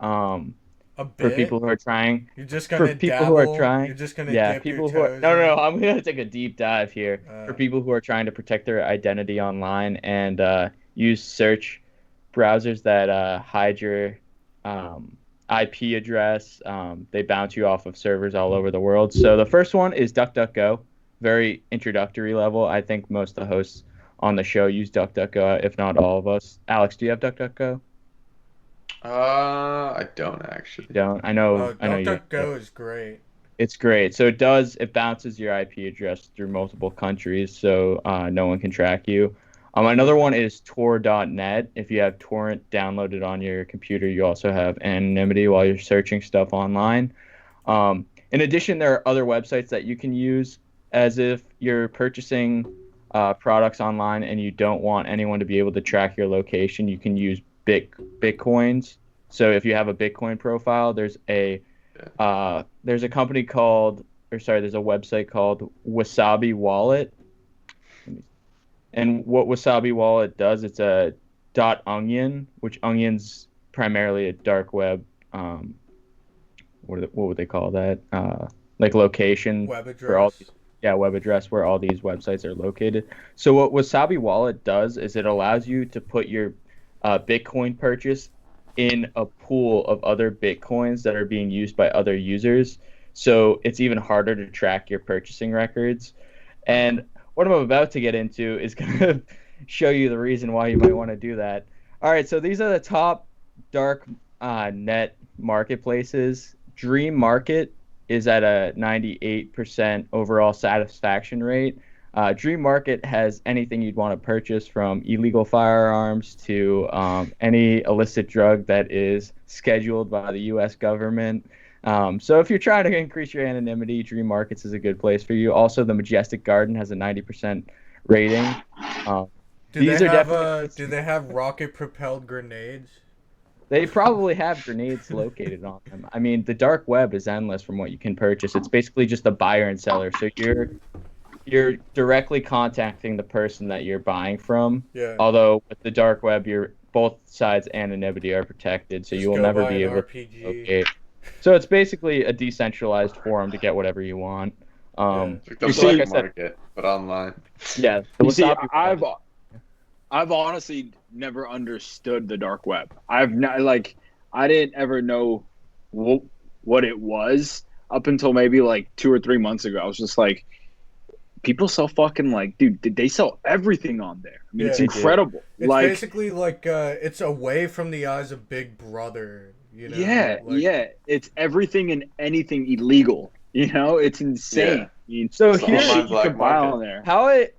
A For bit. people who are trying. You're just For gonna people dabble. who are trying. You're just gonna Yeah, dip people your who are toes no, in. I'm gonna take a deep dive here. For people who are trying to protect their identity online and use search browsers that hide your IP address. They bounce you off of servers all over the world. So the first one is DuckDuckGo. Very introductory level. I think most of the hosts on the show use DuckDuckGo, if not all of us. Alex, do you have DuckDuckGo? I don't actually. Don't. I know you. DuckDuckGo is great. It's great. So it bounces your IP address through multiple countries, so no one can track you. Another one is Tor.net. If you have torrent downloaded on your computer, you also have anonymity while you're searching stuff online. In addition, there are other websites that you can use as if you're purchasing products online and you don't want anyone to be able to track your location. You can use Bitcoins. So if you have a Bitcoin profile, there's a company called, there's a website called Wasabi Wallet. And what Wasabi Wallet does, it's a .onion, which Onion's primarily a dark web. What would they call that? Like location Web address. for all. Web address where all these websites are located. So what Wasabi Wallet does is it allows you to put your Bitcoin purchase in a pool of other Bitcoins that are being used by other users. So it's even harder to track your purchasing records. And what I'm about to get into is going to show you the reason why you might want to do that. All right, so these are the top dark net marketplaces. Dream Market is at a 98% overall satisfaction rate. Dream Market has anything you'd want to purchase from illegal firearms to any illicit drug that is scheduled by the U.S. government. So if you're trying to increase your anonymity, Dream Markets is a good place for you. Also, the Majestic Garden has a 90% rating. Do they have rocket-propelled grenades? They probably have grenades located on them. I mean, the dark web is endless from what you can purchase. It's basically just a buyer and seller. So you're directly contacting the person that you're buying from. Yeah. Although with the dark web, both sides' anonymity are protected, so you will never be able to locate. So it's basically a decentralized forum to get whatever you want. It's like the So like I black said- market, but online. Yeah. You see, Wasabi- I've honestly never understood the dark web. I've not I didn't ever know what it was up until maybe like 2 or 3 months ago. I was just like, people sell fucking dude, they sell everything on there. I mean, Yeah, it's they do. incredible. It's basically like it's away from the eyes of Big Brother. You know? Yeah. It's everything and anything illegal. You know, it's insane. Yeah. I mean, So It's the here- online you black can buy market. on there.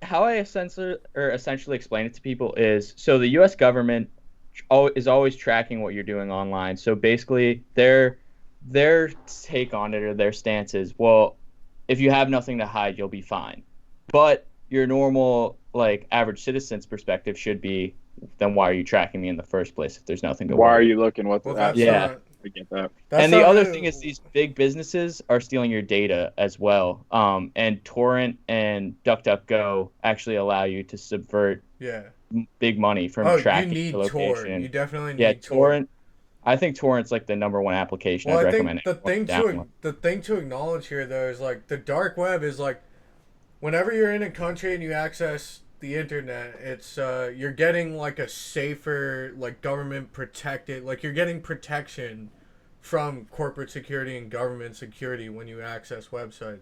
How I essentially explain it to people is, so the U.S. government is always tracking what you're doing online. So basically, their take on it or their stance is, well, if you have nothing to hide, you'll be fine. But your normal, like, average citizen's perspective should be, then why are you tracking me in the first place if there's nothing to Why are worry? you looking? What? Well, that's Yeah. not, I get that. that's And the not other how- thing is these big businesses are stealing your data as well. And Torrent and DuckDuckGo actually allow you to subvert yeah. big money from Oh, you tracking need your Tor. location. You definitely need Yeah, Tor. Torrent. I think Torrent's like the #1 application Well, I'd I recommend. think the everyone thing download. the thing to acknowledge here though is like the dark web is like whenever you're in a country and you access the internet, it's you're getting like a safer, like government protected, like you're getting protection from corporate security and government security when you access websites.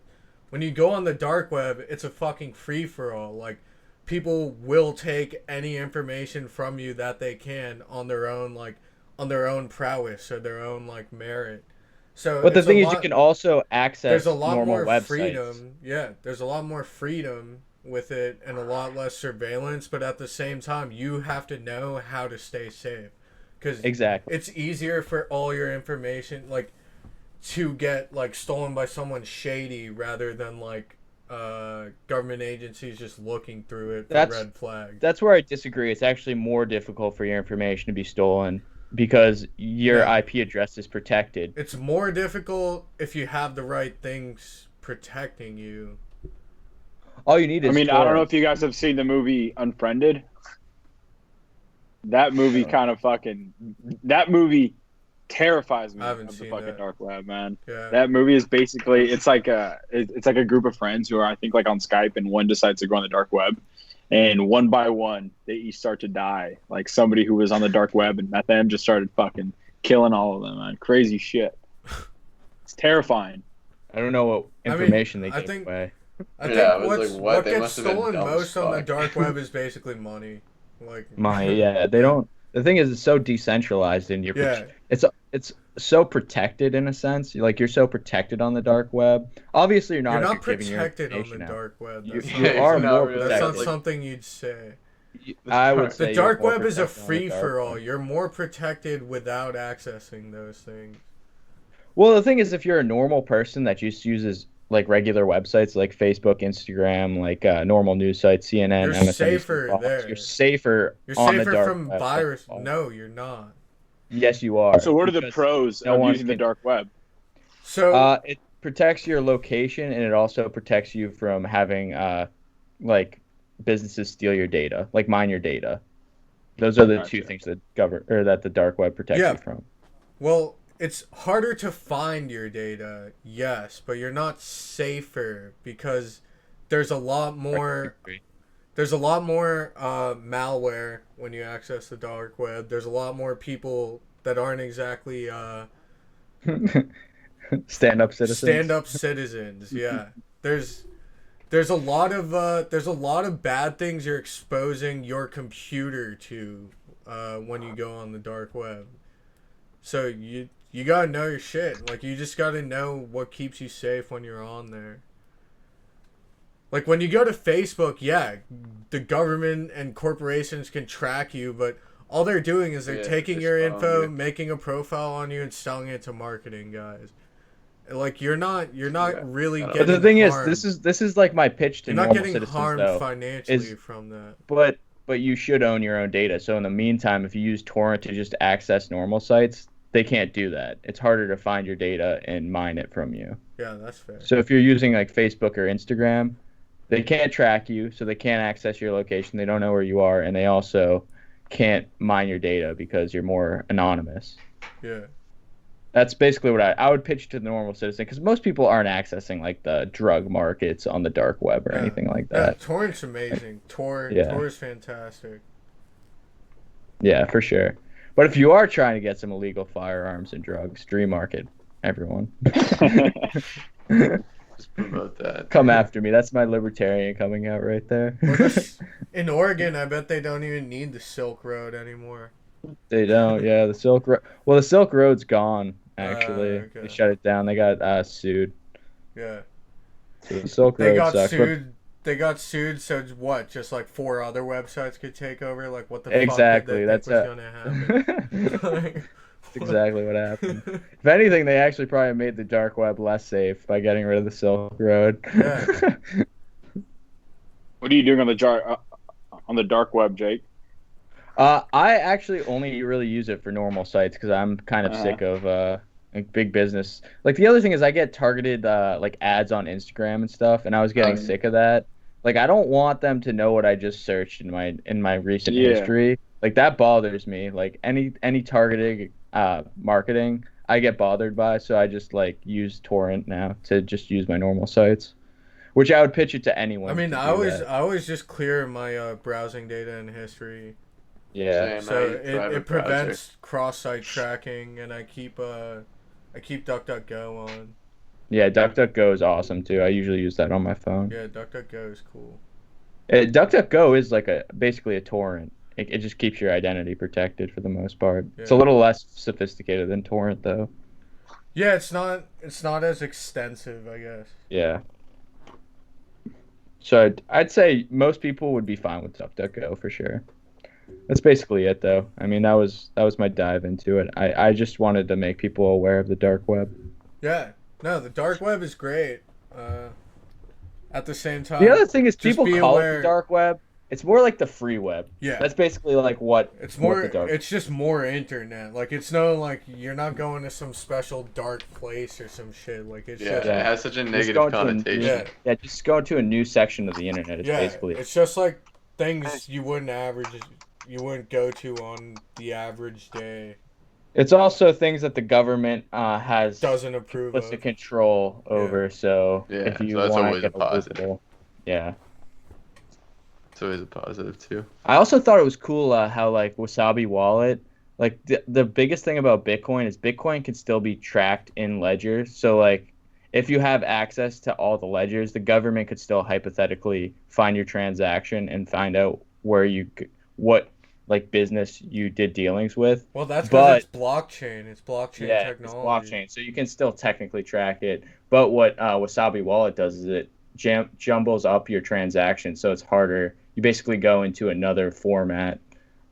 When you go on the dark web, it's a fucking free for all. Like people will take any information from you that they can on their own, like on their own prowess or their own like merit. So But the it's a thing is, lot- you can also access there's a lot normal more websites. freedom. Yeah, there's a lot more freedom with it and a lot less surveillance. But at the same time, you have to know how to stay safe because Exactly. it's easier for all your information like to get like stolen by someone shady rather than like government agencies just looking through it for That's- red flags. That's where I disagree. It's actually more difficult for your information to be stolen because your Yeah. IP address is protected. It's more difficult if you have the right things protecting you. All you need I is mean, I don't know torrent. if you guys have seen the movie Unfriended. That movie that movie terrifies me I haven't of the seen fucking that. dark web, man. Yeah. That movie is basically it's like a group of friends who are I think like on Skype and one decides to go on the dark web, and one by one they each start to die. Like somebody who was on the dark web and met them just started fucking killing all of them, man. Crazy shit. It's terrifying. I don't know what I mean, information I they gave think- away. I Yeah, think it was what's, like, what They gets must have been stolen dumb as most on the fuck. dark web is basically money. Like Yeah, they don't. The thing is, it's so decentralized, and Yeah. it's so protected in a sense. Like you're so protected on the dark web. Obviously, you're not. You're if not you're giving your protected on the information out. dark web. You, That's you not, Yeah, are you're not more really- that's protected. not like- something you'd say. I would say The you're dark more web is a protected on the free dark for all. web. You're more protected without accessing those things. Well, the thing is, if you're a normal person that just uses like regular websites like Facebook, Instagram, like normal news sites, CNN, You're MSNBC, safer Fox, there. You're safer. You're on the safer dark from web. virus. No, you're not. Yes, you are. So what are the because, pros no of one using the can- dark web? So It protects your location, and it also protects you from having like businesses steal your data, like mine your data. Those are the two Gotcha. things that the dark web protects Yeah. you from. well, it's harder to find your data, yes, but you're not safer because there's a lot more. There's a lot more malware when you access the dark web. There's a lot more people that aren't exactly Stand-up citizens. stand-up citizens. Yeah, there's a lot of bad things you're exposing your computer to when you go on the dark web. So you gotta know your shit. Like you just gotta know what keeps you safe when you're on there. Like when you go to Facebook, yeah, the government and corporations can track you, but all they're doing is they're Yeah, taking just your following info, you. making a profile on you, and selling it to marketing guys. Like you're not Yeah. really But getting. But the thing harmed. is, this is like my pitch to you're not normal getting citizens, harmed though. financially from that. But you should own your own data. So in the meantime, if you use torrent to just access normal sites, they can't do that. It's harder to find your data and mine it from you. Yeah, that's fair. So if you're using like Facebook or Instagram, they can't track you, so they can't access your location. They don't know where you are, and they also can't mine your data because you're more anonymous. Yeah. That's basically what I would pitch to the normal citizen, because most people aren't accessing like the drug markets on the dark web or Yeah. anything like Yeah, that. Torrent's amazing. Tor Yeah. is fantastic. Yeah, for sure. But if you are trying to get some illegal firearms and drugs, Dream Market, everyone. Just promote that. Come after me. That's my libertarian coming out right there. Well, this, in Oregon, I bet they don't even need the Silk Road anymore. They don't. Yeah, the Silk Road. Well, the Silk Road's gone. Actually, okay. they shut it down. They got sued. Yeah. So the Silk They Road got sucks. but- sued. They got sued, so what? Just like 4 other websites could take over? Like what the Exactly. fuck did they That's think was gonna happen? Like, exactly what happened. If anything, they actually probably made the dark web less safe by getting rid of the Silk Road. Yeah. What are you doing on the dark web, Jake? I actually only really use it for normal sites because I'm kind of Uh-huh. sick of like big business. Like the other thing is I get targeted like ads on Instagram and stuff, and I was getting sick of that. Like I don't want them to know what I just searched in my recent Yeah. history. Like that bothers me. Like any targeted marketing I get bothered by, so I just like use torrent now to just use my normal sites. Which I would pitch it to anyone. I mean, to I do always that. I always just clear my browsing data and history. Yeah. Same, So I use it private prevents cross-site tracking, and I keep DuckDuckGo on. Yeah, DuckDuckGo is awesome too. I usually use that on my phone. Yeah, DuckDuckGo is cool. DuckDuckGo is like basically a torrent. It just keeps your identity protected for the most part. It's a Yeah. little less sophisticated than torrent though. Yeah, it's not as extensive, I guess. Yeah. So I'd say most people would be fine with DuckDuckGo for sure. That's basically it though. I mean, that was my dive into it. I just wanted to make people aware of the dark web. Yeah. No, the dark web is great. At the same time, The other thing is just people be call it aware- the dark web. It's more like the free web. Yeah. That's basically like what It's what more. the dark. It's just more internet. Like it's no like you're not going to some special dark place or some shit. Like it's Yeah, just it has such a Just negative going to a connotation. Yeah. Yeah, just go to a new section of the internet. It's yeah. basically It's just like things you wouldn't go to on the average day. It's also things that the government has Doesn't approve implicit of. control over. So Yeah, if you so that's want to always get a positive. loophole, yeah. It's always a positive too. I also thought it was cool how like Wasabi Wallet, like the biggest thing about Bitcoin is Bitcoin can still be tracked in ledgers. So like if you have access to all the ledgers, the government could still hypothetically find your transaction and find out what like business you did dealings with. Well, that's But- because it's blockchain. It's blockchain Yeah, technology. it's blockchain, so you can still technically track it. But what Wasabi Wallet does is it jumbles up your transaction, so it's harder. You basically go into another format,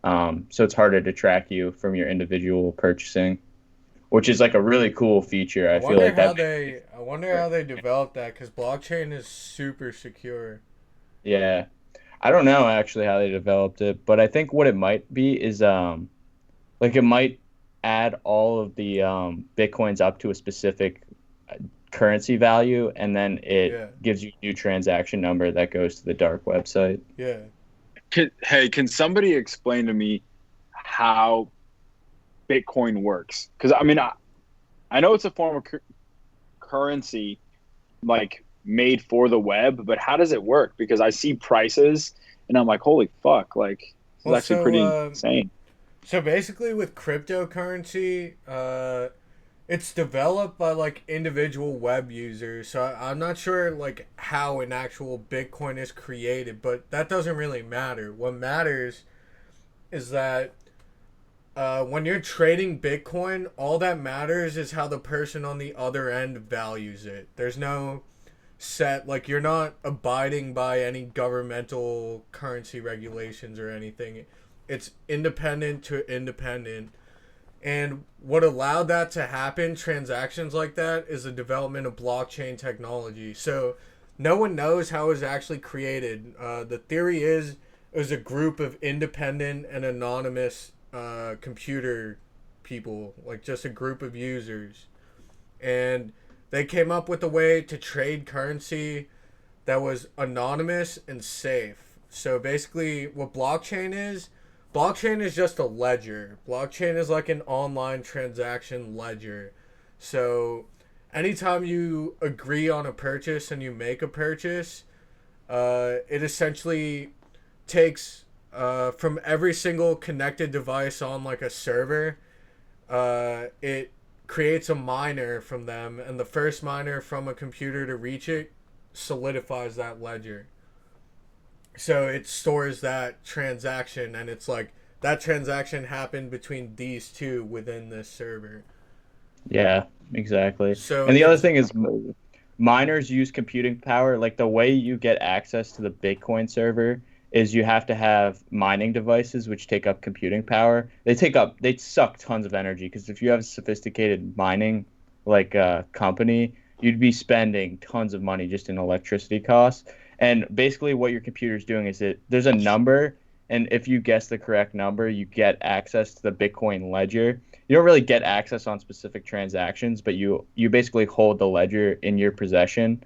so it's harder to track you from your individual purchasing, which is like a really cool feature. I feel like that. I wonder how they developed that because blockchain is super secure. Yeah, I don't know actually how they developed it, but I think what it might be is like it might add all of the Bitcoins up to a specific currency value, and then it gives you a new transaction number that goes to the dark website. Yeah. Can somebody explain to me how Bitcoin works? Because I mean, I know it's a form of currency, like made for the web, but how does it work? Because I see prices and I'm like, holy fuck, like it's Well, actually so, pretty insane. So basically, with cryptocurrency, it's developed by like individual web users. So I'm not sure like how an actual Bitcoin is created, but that doesn't really matter. What matters is that when you're trading Bitcoin, all that matters is how the person on the other end values it. There's no set, like you're not abiding by any governmental currency regulations or anything. It's independent to independent. And what allowed that to happen, transactions like that, is the development of blockchain technology. So no one knows how it was actually created. The theory is it was a group of independent and anonymous computer people, like just a group of users. And they came up with a way to trade currency that was anonymous and safe. So basically what blockchain is just a ledger. Blockchain is like an online transaction ledger. So anytime you agree on a purchase and you make a purchase, it essentially takes from every single connected device on like a server, it creates a miner from them, and the first miner from a computer to reach it solidifies that ledger. So it stores that transaction, and it's like that transaction happened between these two within this server. Yeah, exactly. So And the other thing is miners use computing power. Like the way you get access to the Bitcoin server is you have to have mining devices which take up computing power. They suck tons of energy because if you have a sophisticated mining company, you'd be spending tons of money just in electricity costs. And basically what your computer is doing is there's a number, and if you guess the correct number, you get access to the Bitcoin ledger. You don't really get access on specific transactions, but you basically hold the ledger in your possession.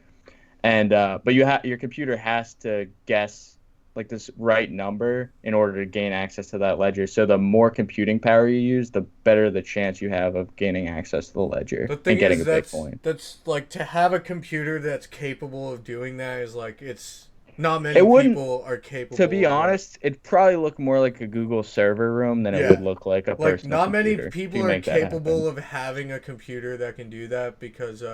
And but your computer has to guess like this right number in order to gain access to that ledger. So the more computing power you use, the better the chance you have of gaining access to the ledger and getting a Bitcoin. That's like, to have a computer that's capable of doing that is like, it's not many people are capable. To be honest, it'd probably look more like a Google server room than it would look like a personal not many computer people are capable of having a computer that can do that because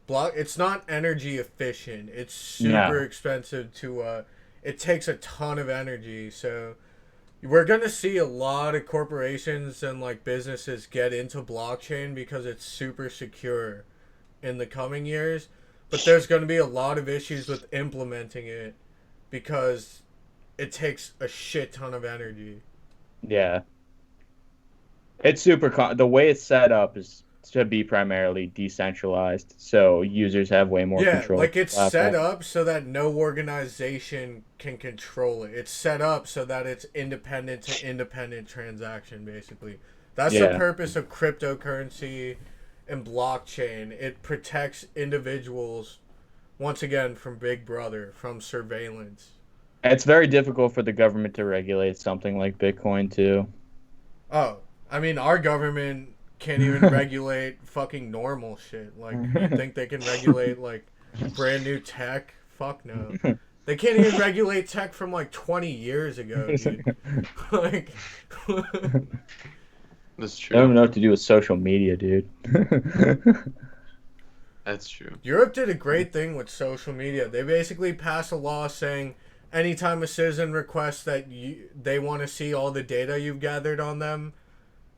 it's not energy efficient. It's super expensive to it takes a ton of energy. So we're going to see a lot of corporations and like businesses get into blockchain because it's super secure in the coming years. But there's going to be a lot of issues with implementing it because it takes a shit ton of energy. Yeah. It's the way it's set up is to be primarily decentralized, so users have way more control. Yeah, like it's set up so that no organization can control it. It's set up so that it's independent to independent transaction, basically. That's the purpose of cryptocurrency and blockchain. It protects individuals, once again, from Big Brother, from surveillance. It's very difficult for the government to regulate something like Bitcoin, too. Oh, I mean, our government can't even regulate fucking normal shit. Like, you think they can regulate, like, brand new tech? Fuck no. They can't even regulate tech from, like, 20 years ago, dude. Like... That's true. I don't know what to do with social media, dude. That's true. Europe did a great thing with social media. They basically passed a law saying anytime a citizen requests that they want to see all the data you've gathered on them,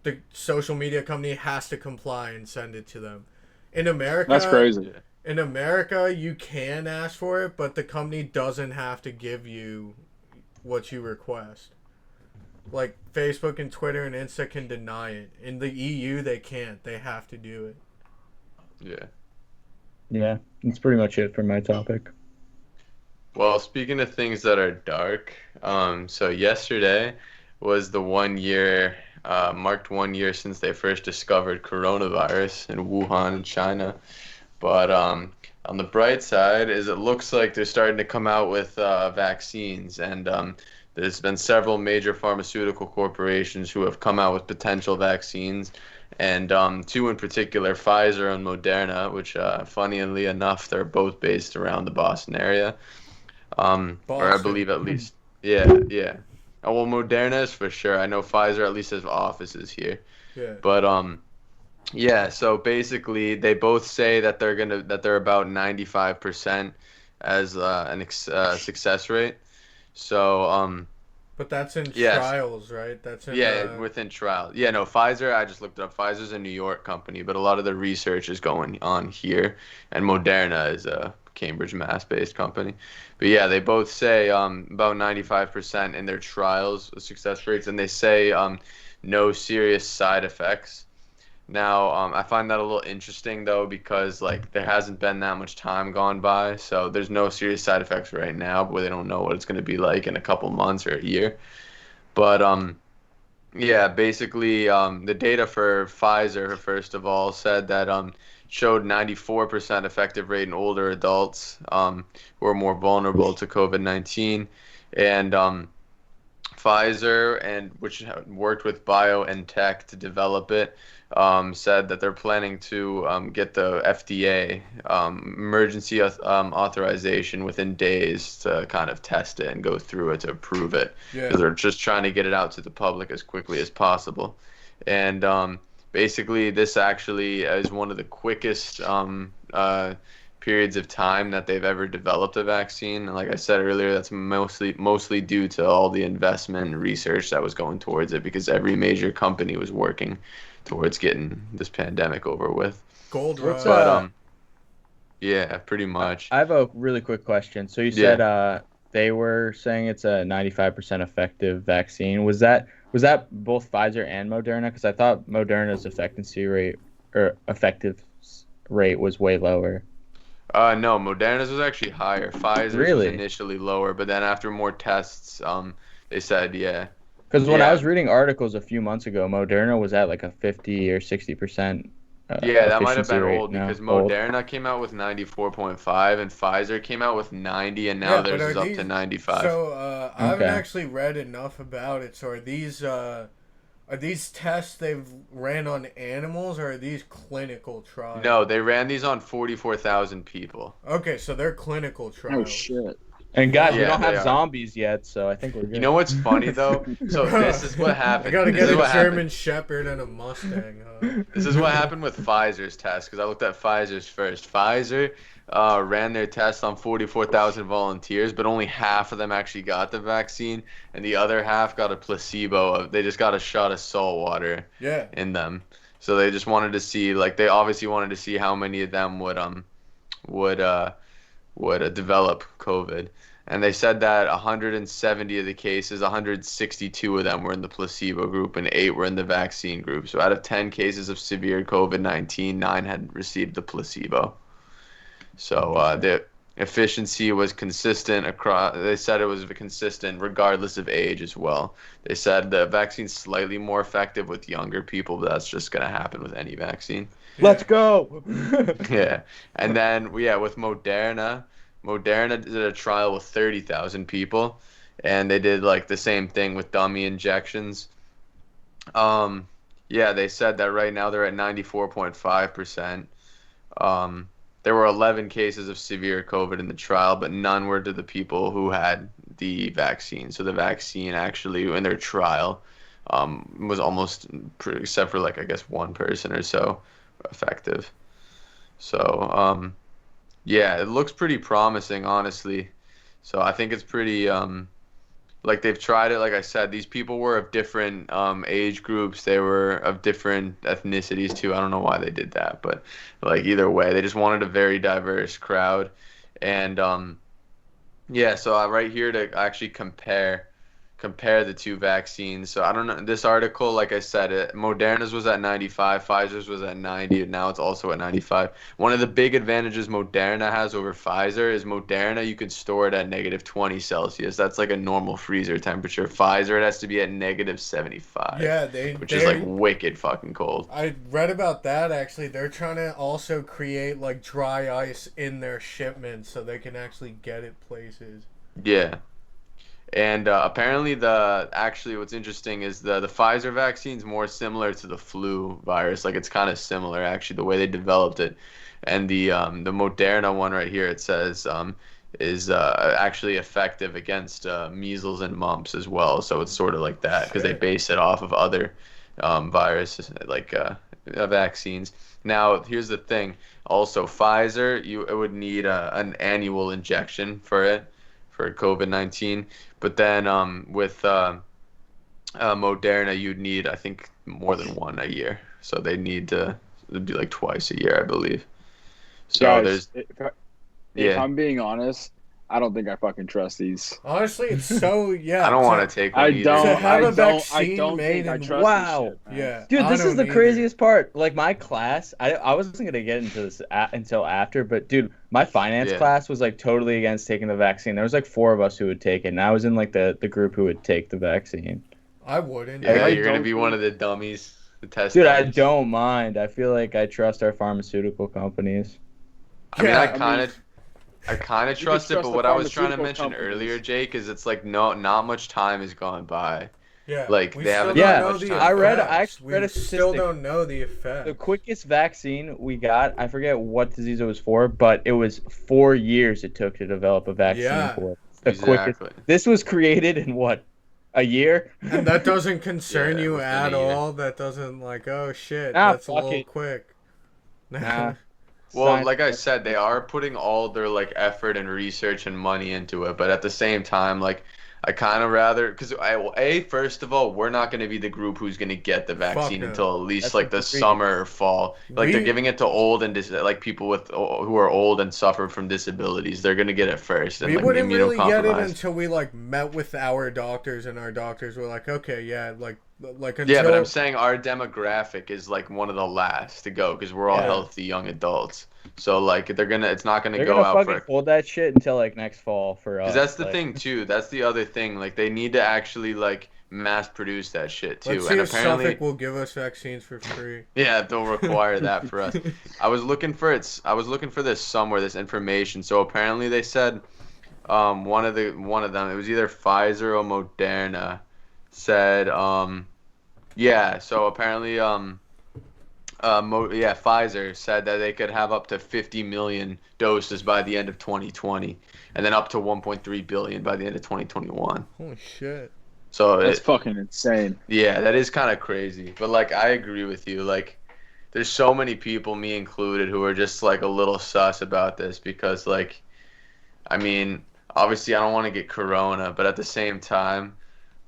the social media company has to comply and send it to them. In America, that's crazy. In America, you can ask for it, but the company doesn't have to give you what you request. Like, Facebook and Twitter and Insta can deny it. In the EU, they can't. They have to do it. Yeah. Yeah, that's pretty much it for my topic. Well, speaking of things that are dark, so yesterday was the 1 year, marked 1 year since they first discovered coronavirus in Wuhan, China. But on the bright side is it looks like they're starting to come out with vaccines, and there's been several major pharmaceutical corporations who have come out with potential vaccines, and two in particular, Pfizer and Moderna, which, funnily enough, they're both based around the Boston area, or I believe at least. Yeah. Oh, well, Moderna is for sure. I know Pfizer at least has offices here. Yeah. But yeah. So basically, they both say that they're about 95% as an success rate. So but that's in trials, right? That's in within trial. Yeah, no, Pfizer, I just looked it up. Pfizer's a New York company, but a lot of the research is going on here, and Moderna is a Cambridge, Mass-based company. But yeah, they both say about 95% in their trials success rates, and they say no serious side effects. Now, I find that a little interesting, though, because, like, there hasn't been that much time gone by, so there's no serious side effects right now, but they don't know what it's going to be like in a couple months or a year. But, yeah, basically, the data for Pfizer, first of all, said that showed 94% effective rate in older adults who are more vulnerable to COVID-19, and Pfizer, which worked with BioNTech to develop it, said that they're planning to get the FDA emergency authorization within days to kind of test it and go through it to approve it, because they're just trying to get it out to the public as quickly as possible. And basically, this actually is one of the quickest periods of time that they've ever developed a vaccine. And like I said earlier, that's mostly due to all the investment and research that was going towards it, because every major company was working towards getting this pandemic over with. Gold rush. But yeah, pretty much. I have a really quick question. So you said they were saying it's a 95% effective vaccine. Was that both Pfizer and Moderna? Because I thought Moderna's effective rate was way lower. No, Moderna's was actually higher. Pfizer's was Really? initially lower, but then after more tests, they said, yeah. Because when I Yeah. was reading articles a few months ago, Moderna was at like a 50 or 60%. Yeah, that might have efficiency been rate old now. because Old. Moderna came out with 94.5 and Pfizer came out with 90, and now Yeah, but theirs are is up these to 95. so? I haven't Okay. actually read enough about it. So are these tests they've ran on animals, or are these clinical trials? No, they ran these on 44,000 people. Okay, so they're clinical trials. Oh shit. And guys, we Yeah, don't they have are. zombies yet, so I think we're good. You know what's funny though? So this is what I happened. gotta This get is a what German happened. Shepherd and a Mustang. Huh? This is what happened with Pfizer's test because I looked at Pfizer's first. Pfizer ran their test on 44,000 volunteers, but only half of them actually got the vaccine, and the other half got a placebo. They just got a shot of salt water Yeah. in them. So they just wanted to see, like, they obviously wanted to see how many of them would develop COVID. And they said that 170 of the cases, 162 of them were in the placebo group and 8 were in the vaccine group. So out of 10 cases of severe COVID-19, 9 had received the placebo. So the efficiency was consistent across. They said it was consistent regardless of age as well. They said the vaccine's slightly more effective with younger people, but that's just going to happen with any vaccine. Let's go. Yeah. And then, with Moderna did a trial with 30,000 people, and they did like the same thing with dummy injections. They said that right now they're at 94.5%. There were 11 cases of severe COVID in the trial, but none were to the people who had the vaccine. So the vaccine actually, in their trial, was almost, except for like, I guess, one person or so, effective. So, it looks pretty promising, honestly. So I think it's pretty, like they've tried it. Like I said, these people were of different age groups. They were of different ethnicities too. I don't know why they did that, but like either way, they just wanted a very diverse crowd. And so I'm right here to actually compare the two vaccines. So I don't know, this article, like I said, Moderna's was at 95, Pfizer's was at 90, and now it's also at 95. One of the big advantages Moderna has over Pfizer is Moderna, you can store it at -20 Celsius. That's like a normal freezer temperature. Pfizer, it has to be at -75. Yeah, which is like wicked fucking cold. I read about that actually. They're trying to also create like dry ice in their shipments so they can actually get it places. Yeah. And apparently what's interesting is the Pfizer vaccine's more similar to the flu virus. Like it's kind of similar actually, the way they developed it. And the Moderna one right here, it says is actually effective against measles and mumps as well. So it's sort of like that because they base it off of other viruses like vaccines. Now here's the thing. Also, Pfizer, it would need an annual injection for COVID-19. But then with Moderna, you'd need, I think, more than one a year. So they need to, it'd be like twice a year, I believe. So Guys, there's, if I'm being honest, I don't think I fucking trust these. Honestly, it's so I don't want to take one I either. don't. To have I a vaccine don't made think I in- trust Wow. this shit, man. Yeah, Dude, I this is don't the either. craziest part. Like my class, I wasn't gonna get into this until after, but dude, my finance Yeah. class was like totally against taking the vaccine. There was like 4 of us who would take it, and I was in like the group who would take the vaccine. I wouldn't. Yeah, I you're gonna don't be one of the dummies. The test. Dude, I dummies. don't mind. I feel like I trust our pharmaceutical companies. I mean, Yeah, I kind of trust it, trust but the what I was trying to pharmaceutical mention companies. earlier, Jake, is it's like not much time has gone by. Yeah, Like, we they still haven't don't done know much the time. I effects. actually read We a still statistic. don't know the effect. The quickest vaccine we got, I forget what disease it was for, but it was 4 years it took to develop a vaccine Yeah. for it. The quickest. Exactly. This was created in what? A year? And that doesn't concern Yeah, you within at a year. all. That doesn't like, oh shit, Ah, that's a fuck little it. quick. Nah. Well, Science- like I said, they are putting all their like effort and research and money into it, but at the same time, like I kind of rather, because first of all, we're not going to be the group who's going to get the vaccine no. until at least That's like the agreed. summer or fall. Like they're We- giving it to old and like people with who are old and suffer from disabilities. They're going to get it first, and We like wouldn't really get it immunocompromised. until we like met with our doctors, and our doctors were like, okay, yeah, like until. Yeah, but I'm saying our demographic is like one of the last to go because we're all Yeah. healthy young adults. So like it's not gonna They're go gonna out fucking for. hold that shit until like next fall for us. Because that's the like, thing too. That's the other thing. Like they need to actually like mass produce that shit too. Let's see And if apparently, Suffolk will give us vaccines for free. yeah, they'll require that for us. I was looking for this somewhere, this information. So apparently they said, one of them, it was either Pfizer or Moderna, said, yeah. So apparently, Pfizer said that they could have up to 50 million doses by the end of 2020, and then up to 1.3 billion by the end of 2021. Holy shit. So That's fucking insane. yeah, that is kind of crazy. But like, I agree with you. Like, there's so many people, me included, who are just like a little sus about this because, like, I mean, obviously, I don't want to get corona, but at the same time,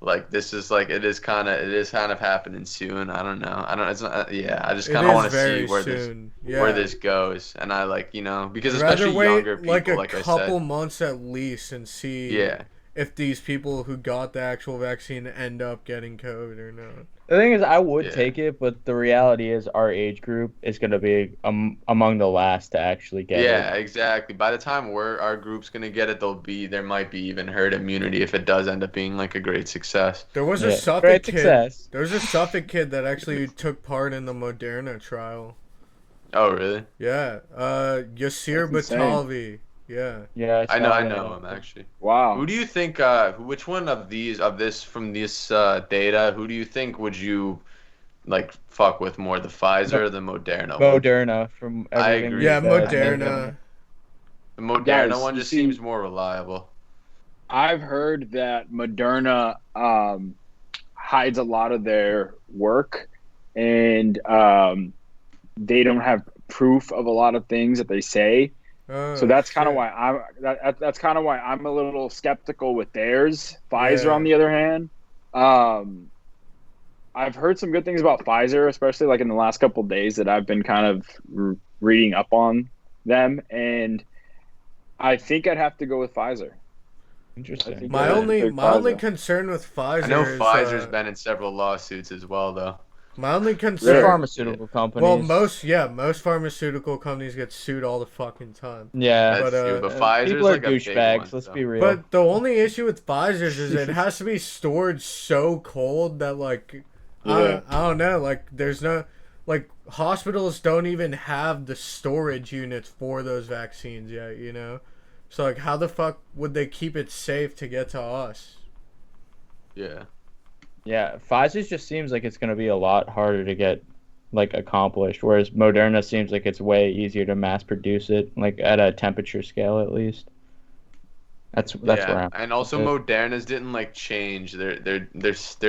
like, this is like it is kind of happening soon. I don't know. It's not. Yeah, I just It kind of is want to very see where soon. where this goes, and I like because I'd rather especially wait younger people, like a like I couple said. months at least and see Yeah. if these people who got the actual vaccine end up getting COVID or not. The thing is, I would Yeah. take it, but the reality is, our age group is going to be among the last to actually get it. Yeah, exactly. By the time our group's gonna get it, there might be even herd immunity if it does end up being like a great success. There was a Yeah. Suffolk Great kid. success. There was a Suffolk kid that actually took part in the Moderna trial. Oh, really? Yeah, Yasir That's insane. Batalvi. Yeah. Yeah, I saw know that. him actually. Wow. Who do you think? Which one of this from this data? Who do you think would you like fuck with more, the Pfizer or the Moderna one? Moderna, from I everything agree. we Yeah, said. Moderna. The Moderna Guys, one you just see- seems more reliable. I've heard that Moderna hides a lot of their work, and they don't have proof of a lot of things that they say. So that's kind of why that's kind of why I'm a little skeptical with theirs. Pfizer, Yeah. on the other hand, I've heard some good things about Pfizer, especially like in the last couple of days that I've been kind of reading up on them, and I think I'd have to go with Pfizer. Interesting. My Yeah, only big my only Pfizer. concern with Pfizer I know is Pfizer's been in several lawsuits as well, though. my only The concern. pharmaceutical companies. Well, most pharmaceutical companies get sued all the fucking time. Yeah. That's But, true, but Pfizer's People are like a big douchebags. one. Let's so. be real. But the only issue with Pfizer's is it has to be stored so cold that like Yeah. I don't know, like there's no like hospitals don't even have the storage units for those vaccines yet, you know? So like how the fuck would they keep it safe to get to us? Yeah. Yeah, Pfizer's just seems like it's going to be a lot harder to get like accomplished, whereas Moderna seems like it's way easier to mass produce it, like at a temperature scale at least. That's where I'm. And also Moderna's didn't like change their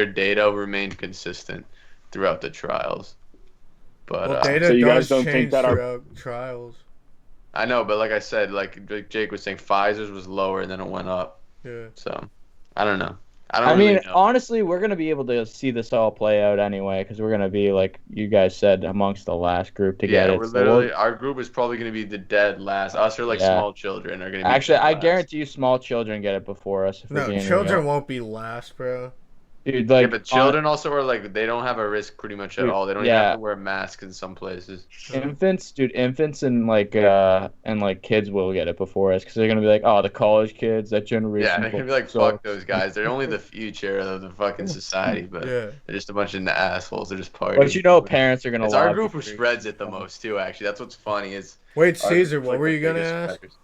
data remained consistent throughout the trials. But Well, data So you does guys don't think change that our- throughout trials. I know, but like I said, like Jake was saying, Pfizer's was lower and then it went up. Yeah. So I don't know. I don't I really mean, know. honestly, we're going to be able to see this all play out anyway, because we're going to be, like you guys said, amongst the last group to get Yeah, it. we're So literally our group is probably gonna be the dead last. Us or like Yeah. small children are gonna be actually, dead I last. guarantee you, small children get it before us. If we're No, being children real. won't be last, bro. Dude, like Yeah, but children also are like they don't have a risk pretty much at Dude, all. They don't even yeah. have to wear masks in some places. infants and like kids will get it before us because they're gonna be like, oh, the college kids, that generation. Yeah, they're gonna be like, so- fuck those guys. They're only the future of the fucking society, but Yeah. they're just a bunch of assholes. They're just partying. But you know, parents are gonna. It's our love group the who freak. spreads it the most too. Actually, that's what's funny. Is Wait, our Caesar, group's, what like, were the you gonna biggest ask? spreaders.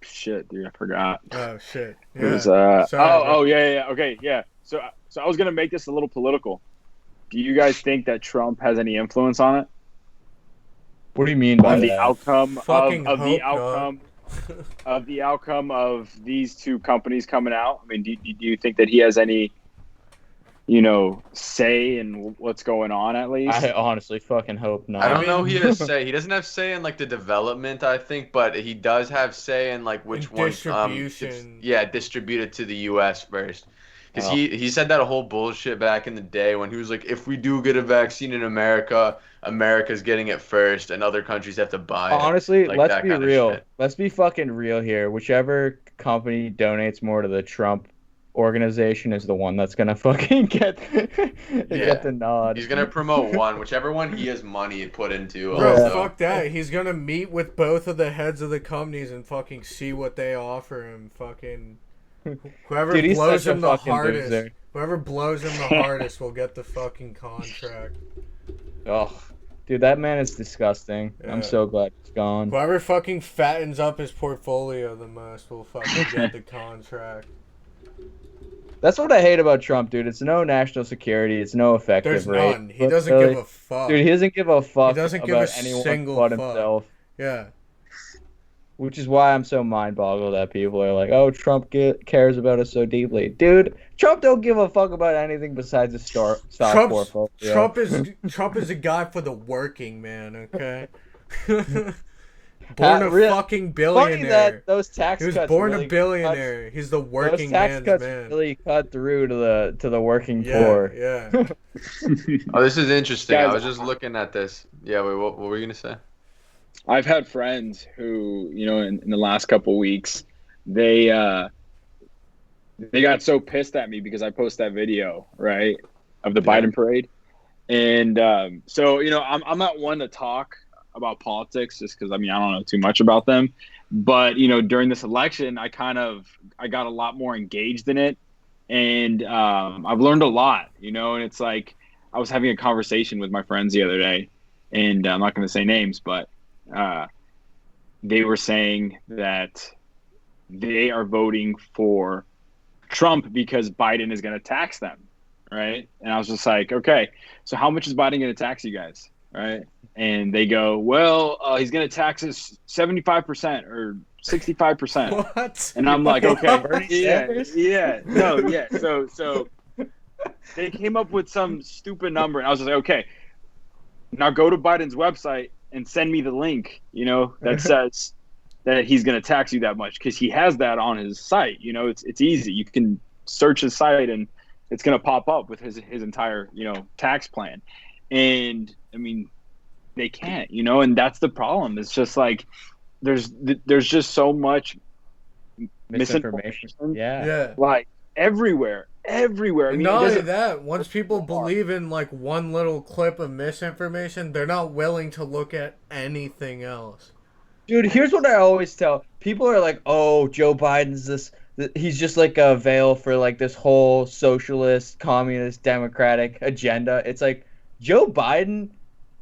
Shit, dude, I forgot. Oh shit. It Yeah. was Sorry, bro. yeah, okay, yeah. So I was gonna make this a little political. Do you guys think that Trump has any influence on it? What do you mean by On the that? outcome Fucking of the hope not. outcome of the outcome of these two companies coming out? I mean, do you think that he has any say in what's going on at least. I honestly fucking hope not. I don't know he has say. He doesn't have say in like the development, I think, but he does have say in like which In one distribution. distributed to the US first. Because Oh. he said that whole bullshit back in the day when he was like, if we do get a vaccine in America, America's getting it first and other countries have to buy it. Honestly, Like let's that be kind of real. shit. Let's be fucking real here. Whichever company donates more to the Trump organization is the one that's gonna fucking get the nod. He's gonna promote one, whichever one he has money put into. Bro, also. fuck that. He's gonna meet with both of the heads of the companies and fucking see what they offer him. Fucking whoever Dude, he's blows such a him the fucking hardest. loser. Whoever blows him the hardest will get the fucking contract. Oh, dude, that man is disgusting. Yeah. I'm so glad he's gone. Whoever fucking fattens up his portfolio the most will fucking get the contract. That's what I hate about Trump, dude. It's no national security. It's no effective There's rate. none. He doesn't give a fuck. Dude, he doesn't give a fuck He doesn't give about a anyone single but fuck. himself. Yeah. Which is why I'm so mind-boggled that people are like, "Oh, Trump cares about us so deeply." Dude, Trump don't give a fuck about anything besides his stock portfolio. Trump is a guy for the working man, okay? Born a fucking billionaire. Funny that those tax He was cuts born really a billionaire. He's the working those tax man's cuts man. really cut through to the working Yeah, poor. yeah. Oh, this is interesting. Guys, I was just looking at this. Yeah, wait, what were you gonna say? I've had friends who, in the last couple weeks, they got so pissed at me because I posted that video, right, of the Biden parade. And so, I'm not one to talk about politics just because, I don't know too much about them. But, during this election, I got a lot more engaged in it. And I've learned a lot, and it's like I was having a conversation with my friends the other day, and I'm not going to say names, but they were saying that they are voting for Trump because Biden is going to tax them, right? And I was just like, okay, so how much is Biden going to tax you guys, right? And they go, well, he's going to tax us 75% or 65%. What? And I'm like, okay, Bernie yeah, Sanders? yeah, no, yeah. So they came up with some stupid number, and I was just like, okay, now go to Biden's website and send me the link, that says that he's going to tax you that much, because he has that on his site. It's easy. You can search his site and it's going to pop up with his entire, tax plan. And they can't, and that's the problem. It's just like there's just so much misinformation. Yeah. Like everywhere. And not only that, once people believe in like one little clip of misinformation, they're not willing to look at anything else. Dude, here's what I always tell people: are like, "Oh, Joe Biden's he's just like a veil for like this whole socialist, communist, democratic agenda." It's like Joe Biden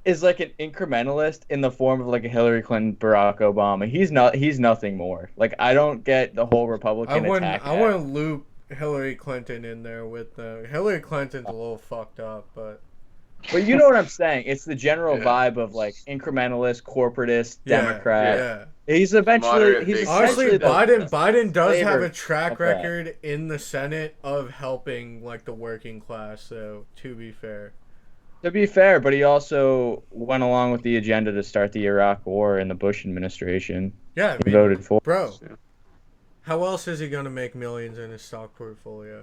is like an incrementalist in the form of like a Hillary Clinton, Barack Obama. He's nothing more. Like, I don't get the whole Republican attack. I wouldn't loop Hillary Clinton in there with Hillary Clinton's a little fucked up, but you know what I'm saying. It's the general vibe of like incrementalist, corporatist, Democrat. Yeah. He's Moderate, Honestly, Biden does have flavor a track of that. record in the Senate of helping like the working class. So to be fair, but he also went along with the agenda to start the Iraq War in the Bush administration. yeah, He voted for. bro. How else is he gonna make millions in his stock portfolio?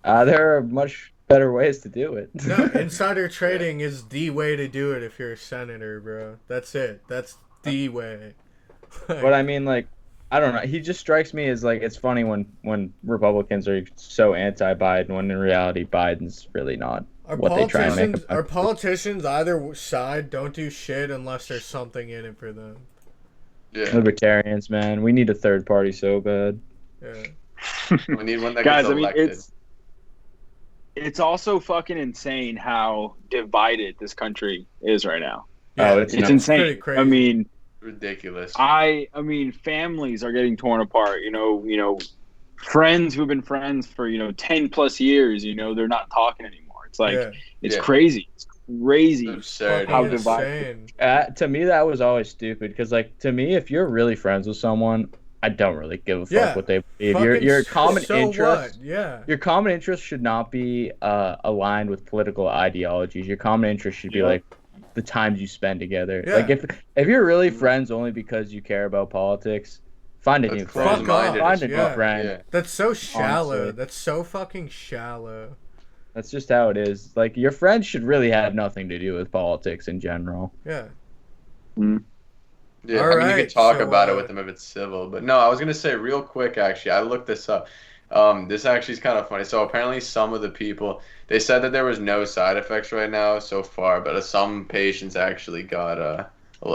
There are much better ways to do it. No, insider trading is the way to do it if you're a senator, bro. That's it. That's the way. But I mean, like, I don't know. He just strikes me as like, it's funny when Republicans are so anti-Biden when in reality Biden's really not what they try and make him. Our politicians either side don't do shit unless there's something in it for them. Yeah. Libertarians, man, we need a third party so bad. Yeah. We need one that Guys, gets elected. it's also fucking insane how divided this country is right now. Oh, it's It's nuts. insane. pretty crazy. Ridiculous. Families are getting torn apart. Friends who've been friends for 10 plus years. They're not talking anymore. It's like it's crazy. It's crazy. Absurd. How Fucking divided. insane. To me, that was always stupid because, like, to me, if you're really friends with someone, I don't really give a fuck Yeah. what they believe. Fucking Your common so interest. what? Yeah. Your common interest should not be aligned with political ideologies. Your common interest should be Yep. like the times you spend together. Yeah. Like if you're really friends only because you care about politics, find a That's new friend. close-minded. Fuck off. Find a new Yeah. friend. Yeah. That's so shallow. Honestly. That's so fucking shallow. That's just how it is. Like your friends should really have nothing to do with politics in general. Yeah. Yeah, All I mean, you right, could talk so, about it with them if it's civil, but no, I was gonna say real quick, actually, I looked this up. This actually is kind of funny. So apparently, some of the people they said that there was no side effects right now so far, but some patients actually got a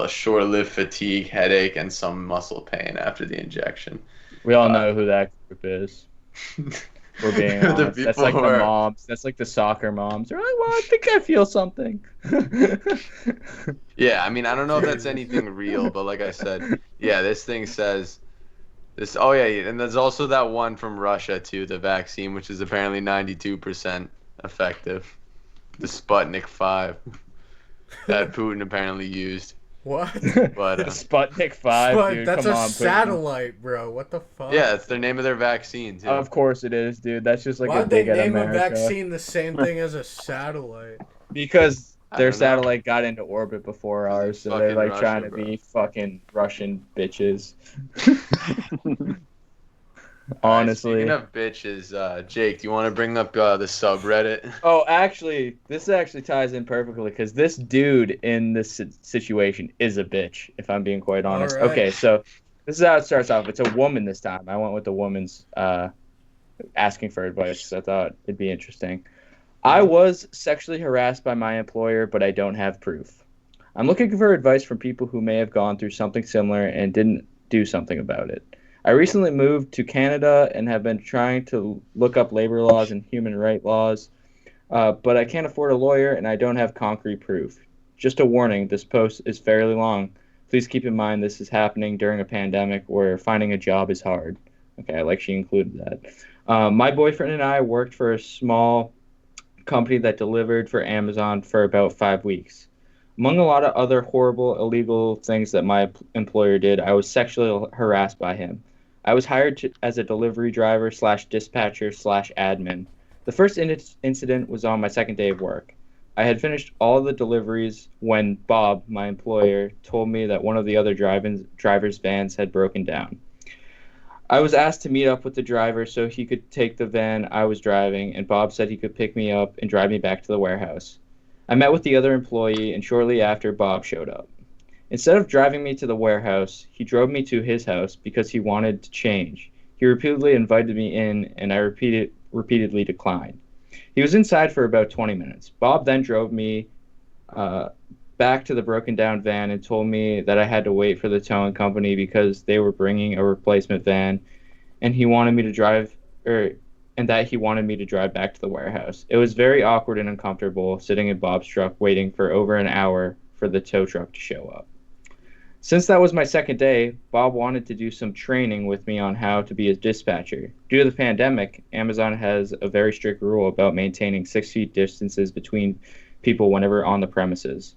short-lived fatigue, headache, and some muscle pain after the injection. We all know who that group is. We're being The honest. That's people like who the are- moms. That's like the soccer moms. They're like, well, I think I feel something. Yeah, I mean, I don't know if that's anything real, but like I said, yeah, this thing says this. Oh yeah, and there's also that one from Russia too, the vaccine, which is apparently 92% effective. The Sputnik 5 that Putin apparently used. What? But Sputnik 5, But dude. that's Come a on, Putin. satellite, bro. What the fuck? yeah, it's the name of their vaccine too. Of course it is, dude. That's just like a Why'd they dig at name America. a vaccine the same thing as a satellite? Because I their don't know. satellite got into orbit before ours, so they're fucking like trying Russia, to be fucking Russian bitches. Alright, Honestly. speaking of bitches, Jake, do you want to bring up the subreddit? Oh, actually, this actually ties in perfectly because this dude in this situation is a bitch, if I'm being quite honest. All right. Okay, so this is how it starts off. It's a woman this time. I went with the woman's asking for advice because I thought it'd be interesting. I was sexually harassed by my employer, but I don't have proof. I'm looking for advice from people who may have gone through something similar and didn't do something about it. I recently moved to Canada and have been trying to look up labor laws and human rights laws, but I can't afford a lawyer and I don't have concrete proof. Just a warning, this post is fairly long. Please keep in mind this is happening during a pandemic where finding a job is hard. Okay, I like she included that. My boyfriend and I worked for a small company that delivered for Amazon for about 5 weeks. Among a lot of other horrible, illegal things that my employer did, I was sexually harassed by him. I was hired as a delivery driver / dispatcher / admin. The first incident was on my second day of work. I had finished all the deliveries when Bob, my employer, told me that one of the other driver's vans had broken down. I was asked to meet up with the driver so he could take the van I was driving, and Bob said he could pick me up and drive me back to the warehouse. I met with the other employee, and shortly after, Bob showed up. Instead of driving me to the warehouse, he drove me to his house because he wanted to change. He repeatedly invited me in, and I repeatedly declined. He was inside for about 20 minutes. Bob then drove me back to the broken down van and told me that I had to wait for the towing company because they were bringing a replacement van, and he wanted me to drive back to the warehouse. It was very awkward and uncomfortable sitting in Bob's truck waiting for over an hour for the tow truck to show up. Since that was my second day, Bob wanted to do some training with me on how to be a dispatcher. Due to the pandemic, Amazon has a very strict rule about maintaining 6 feet distances between people whenever on the premises.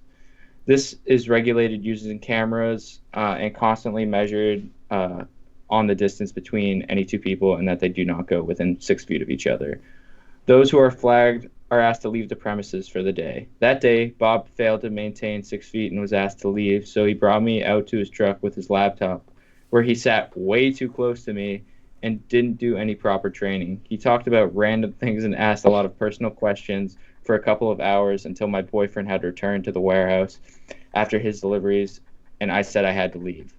This is regulated using cameras and constantly measured on the distance between any two people and that they do not go within 6 feet of each other. Those who are flagged are asked to leave the premises for the day. That day, Bob failed to maintain 6 feet and was asked to leave, so he brought me out to his truck with his laptop, where he sat way too close to me and didn't do any proper training. He talked about random things and asked a lot of personal questions for a couple of hours until my boyfriend had returned to the warehouse after his deliveries, and I said I had to leave.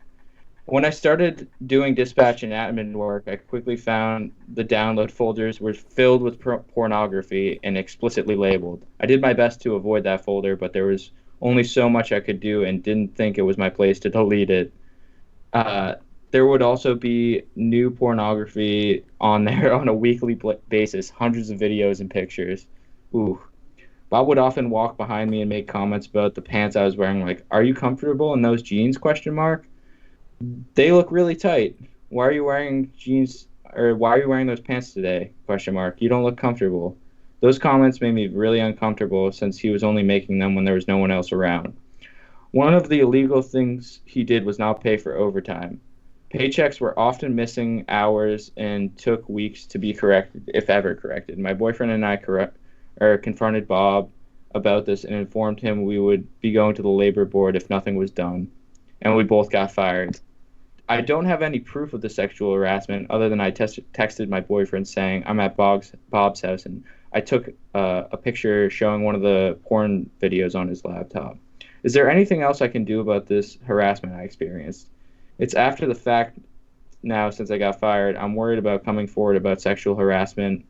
When I started doing dispatch and admin work, I quickly found the download folders were filled with pornography and explicitly labeled. I did my best to avoid that folder, but there was only so much I could do and didn't think it was my place to delete it. There would also be new pornography on there on a weekly basis, hundreds of videos and pictures. Ooh. Bob would often walk behind me and make comments about the pants I was wearing, like, "Are you comfortable in those jeans?" ? They look really tight. Why are you wearing jeans, or why are you wearing those pants today? ? You don't look comfortable. Those comments made me really uncomfortable since he was only making them when there was no one else around. One of the illegal things he did was not pay for overtime. Paychecks were often missing hours and took weeks to be corrected, if ever corrected. My boyfriend and I confronted Bob about this and informed him we would be going to the labor board if nothing was done, and we both got fired. I don't have any proof of the sexual harassment other than I texted my boyfriend saying I'm at Bob's house, and I took a picture showing one of the porn videos on his laptop. Is there anything else I can do about this harassment I experienced? It's after the fact now since I got fired. I'm worried about coming forward about sexual harassment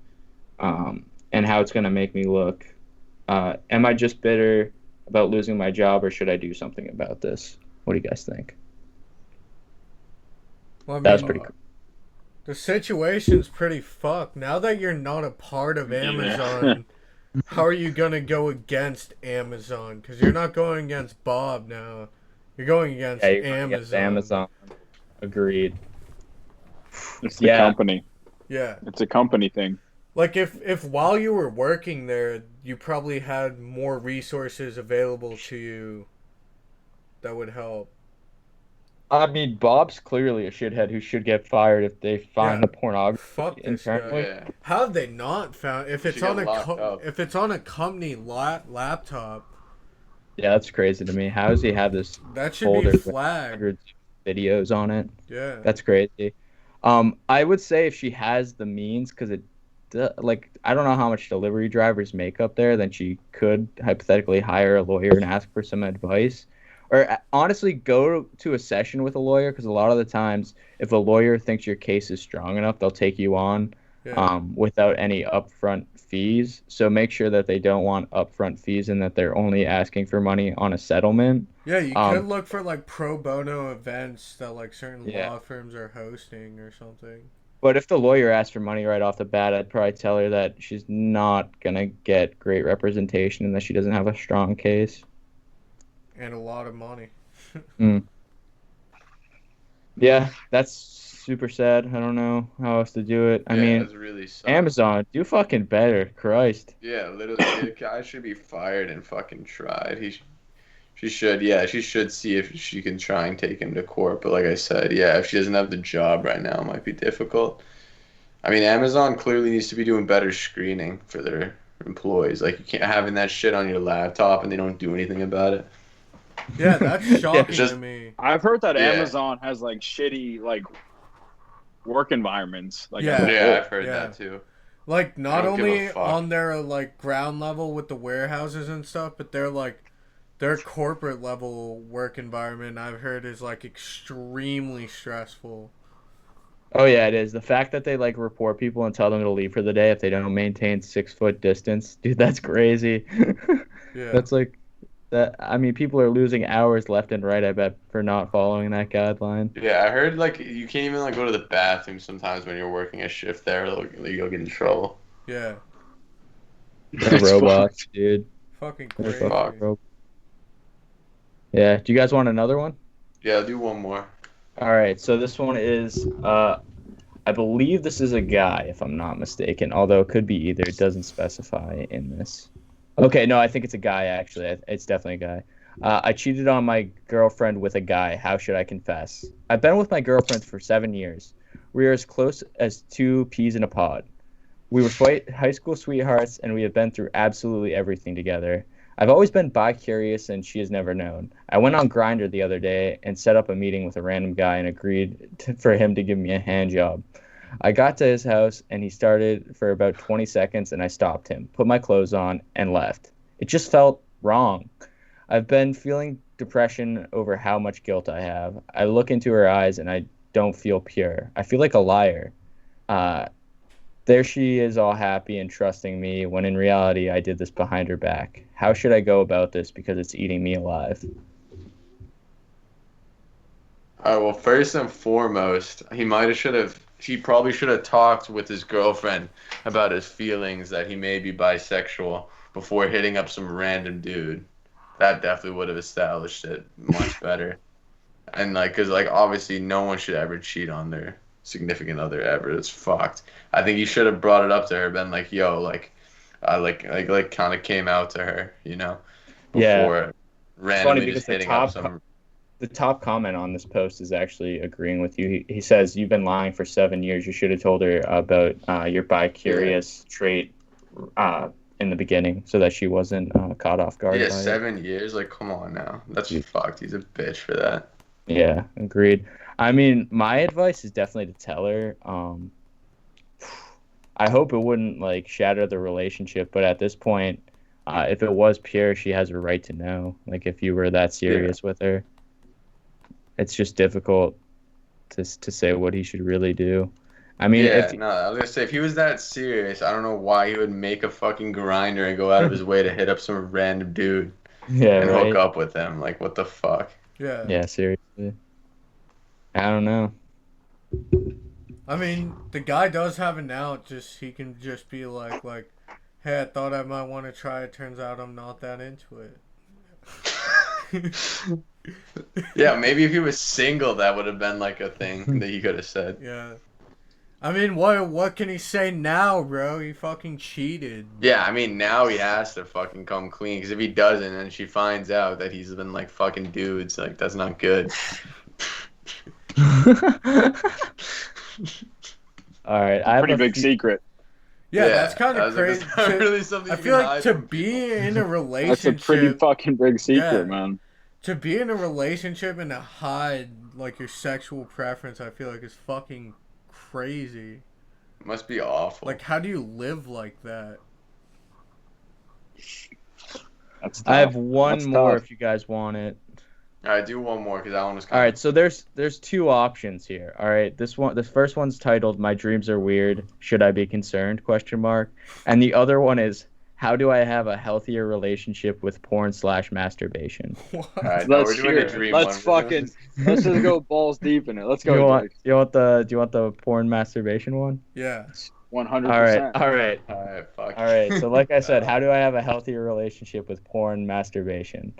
and how it's going to make me look. Am I just bitter about losing my job, or should I do something about this? What do you guys think? Well, I mean, That was pretty cool. The situation's pretty fucked. Now that you're not a part of Amazon, how are you going to go against Amazon? Because you're not going against Bob now. You're going against You're Amazon. going against Amazon. Agreed. It's the company. Yeah. It's a company thing. Like, if while you were working there, you probably had more resources available to you that would help. I mean, Bob's clearly a shithead who should get fired if they find the pornography. Fuck this guy. internally. Yeah. How have they not found? If it's should on get locked up. if it's on a company laptop, Yeah, that's crazy to me. How does he have this that should folder be with flagged. hundreds of videos on it? Yeah. That's crazy. I would say if she has the means, because I don't know how much delivery drivers make up there, then she could hypothetically hire a lawyer and ask for some advice. Or honestly, go to a session with a lawyer, because a lot of the times, if a lawyer thinks your case is strong enough, they'll take you on without any upfront fees. So make sure that they don't want upfront fees and that they're only asking for money on a settlement. Yeah, you could look for like pro bono events that like certain law firms are hosting or something. But if the lawyer asks for money right off the bat, I'd probably tell her that she's not going to get great representation and that she doesn't have a strong case. And a lot of money. Yeah, that's super sad. I don't know how else to do it. I mean, it's really Amazon, do fucking better. Christ. Yeah, literally, the guy should be fired and fucking tried. She should see if she can try and take him to court. But like I said, if she doesn't have the job right now, it might be difficult. I mean, Amazon clearly needs to be doing better screening for their employees. Like, you can't having that shit on your laptop and they don't do anything about it. Yeah, that's shocking to me. I've heard that Amazon has like shitty like work environments. Like I've heard that too. Like, not only on their like ground level with the warehouses and stuff, but their corporate level work environment, I've heard, is like extremely stressful. Oh yeah, it is. The fact that they like report people and tell them to leave for the day if they don't maintain 6-foot distance, dude, that's crazy. Yeah. That's like that. I mean, people are losing hours left and right, I bet, for not following that guideline. Yeah, I heard like you can't even like go to the bathroom sometimes when you're working a shift there. You'll get in trouble. Yeah. They're robots, dude. Fucking They're crazy. fucking robots. Yeah. Do you guys want another one? Yeah, I'll do one more. All right. So this one is, I believe this is a guy, if I'm not mistaken. Although it could be either. It doesn't specify in this. Okay. No, I think it's a guy. Actually, it's definitely a guy. I cheated on my girlfriend with a guy. How should I confess? I've been with my girlfriend for 7 years. We are as close as two peas in a pod. We were high school sweethearts, and we have been through absolutely everything together. I've always been bi-curious, and she has never known. I went on Grindr the other day and set up a meeting with a random guy and agreed for him to give me a hand job. I got to his house, and he started for about 20 seconds, and I stopped him, put my clothes on, and left. It just felt wrong. I've been feeling depression over how much guilt I have. I look into her eyes, and I don't feel pure. I feel like a liar. There she is, all happy and trusting me, when in reality I did this behind her back. How should I go about this, because it's eating me alive? All right, well, first and foremost, he probably should have talked with his girlfriend about his feelings that he may be bisexual before hitting up some random dude. That definitely would have established it much better. And because obviously no one should ever cheat on their significant other ever. It's fucked. I think he should have brought it up to her, been like, yo, kind of came out to her, before randomly just hitting up some. the top comment on this post is actually agreeing with you. He says, "You've been lying for 7 years. You should have told her about your bi-curious trait in the beginning so that she wasn't caught off guard Yeah, by 7 years. Like, come on now. That's fucked. He's a bitch for that. Yeah, agreed. I mean, my advice is definitely to tell her. I hope it wouldn't like shatter the relationship, but at this point, if it was pure, she has a right to know. Like, if you were that serious with her, it's just difficult to say what he should really do. I mean, I was gonna say, if he was that serious, I don't know why he would make a fucking grinder and go out of his way to hit up some random dude and hook up with him. Like, what the fuck? Yeah. Yeah, seriously. I don't know. I mean, the guy does have an out. Just he can just be like, hey, I thought I might want to try it. Turns out I'm not that into it. Yeah, maybe if he was single, that would have been like a thing that he could have said. Yeah. I mean, what can he say now, bro? He fucking cheated. Yeah, I mean, now he has to fucking come clean, because if he doesn't and she finds out that he's been like fucking dudes, like, that's not good. All right, I have Pretty big secret. Yeah, that's kind of crazy. That's not really something I you feel can like hide to from be people. in a relationship. That's a pretty fucking big secret, Yeah. man. To be in a relationship and to hide like your sexual preference, I feel like is fucking crazy. It must be awful. Like, how do you live like that? That's tough. I have one That's more tough. if you guys want it. All right, do one more, because that one was kind All of... right, so there's two options here. All right, the first one's titled "My Dreams Are Weird. Should I Be Concerned?" ? And the other one is, "How do I have a healthier relationship with porn/masturbation?" All right, Let's we're doing hear a it. dream Let's one. fucking let's just go balls deep in it. Let's Do you go, want Jake. do you want the porn masturbation one? Yeah. 100%. All right. All right, fuck. All right, so like I said, how do I have a healthier relationship with porn masturbation?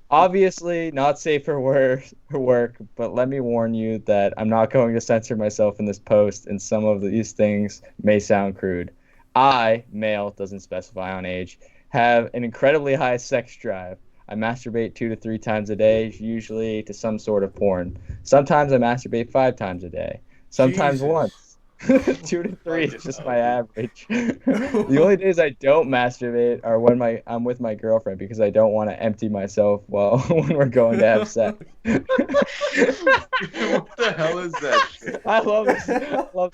Obviously not safe for work, but let me warn you that I'm not going to censor myself in this post, and some of these things may sound crude. I, male, doesn't specify on age, have an incredibly high sex drive. I masturbate 2 to 3 times a day, usually to some sort of porn. Sometimes I masturbate 5 times a day. Sometimes Jesus. once. 2 to 3 is just my average. The only days I don't masturbate are when I'm with my girlfriend, because I don't want to empty myself when we're going to have sex. What the hell is that shit? I love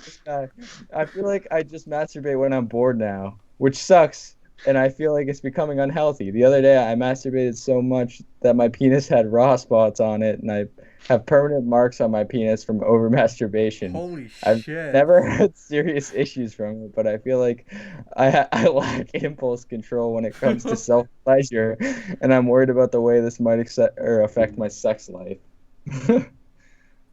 this guy. I feel like I just masturbate when I'm bored now, which sucks, and I feel like it's becoming unhealthy. The other day I masturbated so much that my penis had raw spots on it, and I have permanent marks on my penis from over masturbation. Holy I've shit. never had serious issues from it, but I feel like I lack impulse control when it comes to self-pleasure, and I'm worried about the way this might affect my sex life.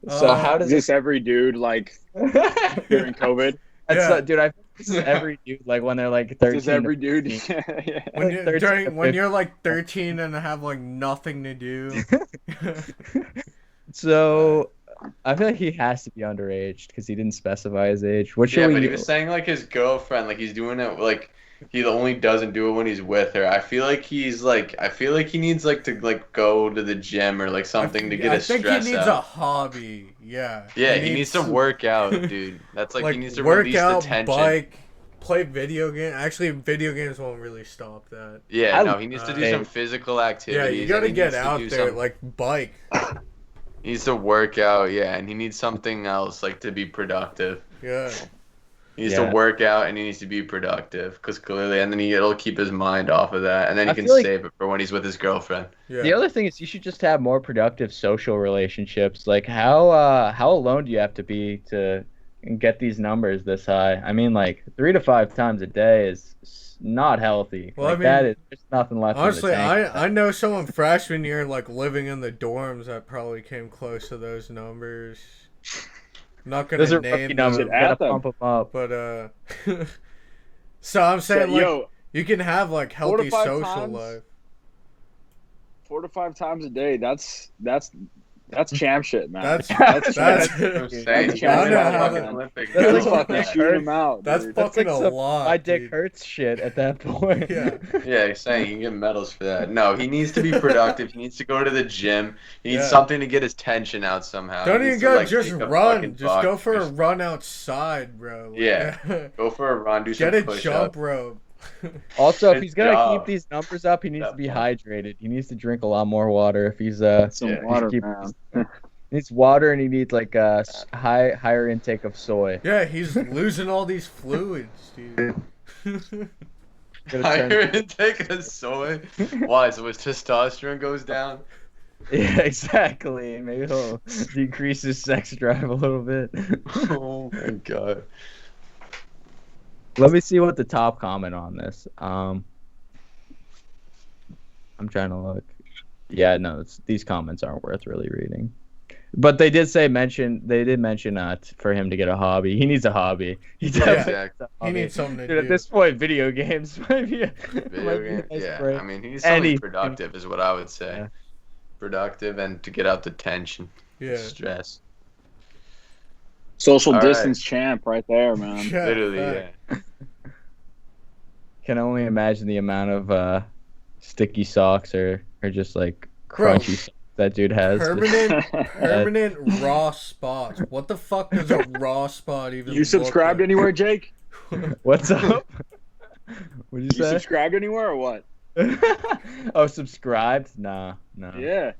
So how does Is this every dude like during COVID? Yeah. Dude, I think this is every dude, like when they're like 13. Is this every dude? Yeah. When like you're, 13 to when you're like 13 and have like nothing to do. So I feel like he has to be underage because he didn't specify his age. What should Yeah, we but he was saying like his girlfriend, like he's doing it like he only doesn't do it when he's with her. I feel like he needs like to like go to the gym or like something to get his stress out. I think he needs a hobby. Yeah. Yeah, he needs to work out, dude. That's like he needs to work release out, the tension. bike, play video game. Actually, video games won't really stop that. Yeah, no, he needs to do some physical activities. Yeah, you gotta and he get needs to out do there, some- like bike. He needs to work out, yeah, and he needs something else like to be productive. Yeah. He needs to work out and he needs to be productive, because clearly, and then it'll keep his mind off of that, and then he I can feel like- save it for when he's with his girlfriend. Yeah. The other thing is you should just have more productive social relationships. Like how alone do you have to be to get these numbers this high? I mean, like 3 to 5 times a day is not healthy. Well, like I mean, that is there's nothing left. Honestly, in the tank. I know someone freshman year like living in the dorms that probably came close to those numbers. Not gonna Those are name rookie them, numbers. Should You gotta add them. pump them up. but so I'm saying like yo, you can have like 4 to healthy 5 social times? life. 4 to 5 times a day. That's That's champ shit, man. That's That's I'm saying, That's you guys I don't know got how fucking that- Olympic That's medals like for that. shooting him out. That's Dude. fucking a some lot. my dick dude. hurts shit at that point. Yeah. Yeah, he's saying he can get medals for that. No, he needs to be productive. He needs to go to the gym. He needs Yeah. something to get his tension out somehow. Don't He even needs go. to, like, Just take a run. fucking Just go buck. for a Just run outside, bro. Like, Yeah. Go for a run. Do some Get a push-ups. jump rope. Also, if Good he's gonna job. keep these numbers up, he needs to That be point. hydrated. He needs to drink a lot more water. If he's Some Yeah, water, keep- man. he needs water and he needs like a higher intake of soy. Yeah, he's losing all these fluids, dude. Gotta Higher turn- intake of soy. Why? So his testosterone goes down? Yeah, exactly. Maybe he'll decrease his sex drive a little bit. Oh my god. Let me see what the top comment on this. I'm trying to look. Yeah, no, these comments aren't worth really reading. But they did mention for him to get a hobby. He needs a hobby. He definitely Yeah. needs a He hobby. needs something to Dude, do. at this point, video games might be a Video game? nice Yeah, break. I mean, he needs something Anything. productive, is what I would say. Yeah. Productive and to get out the tension, Yeah. stress. Social All right. distance champ right there, man. Yeah, Literally, fact. yeah. Can only imagine the amount of sticky socks or just like Bro. crunchy socks that dude has. Permanent raw spots. What the fuck does a raw spot even You subscribed look anywhere, Jake? What's up? What'd you You say? subscribed anywhere or what? Oh, subscribed? Nah. Yeah.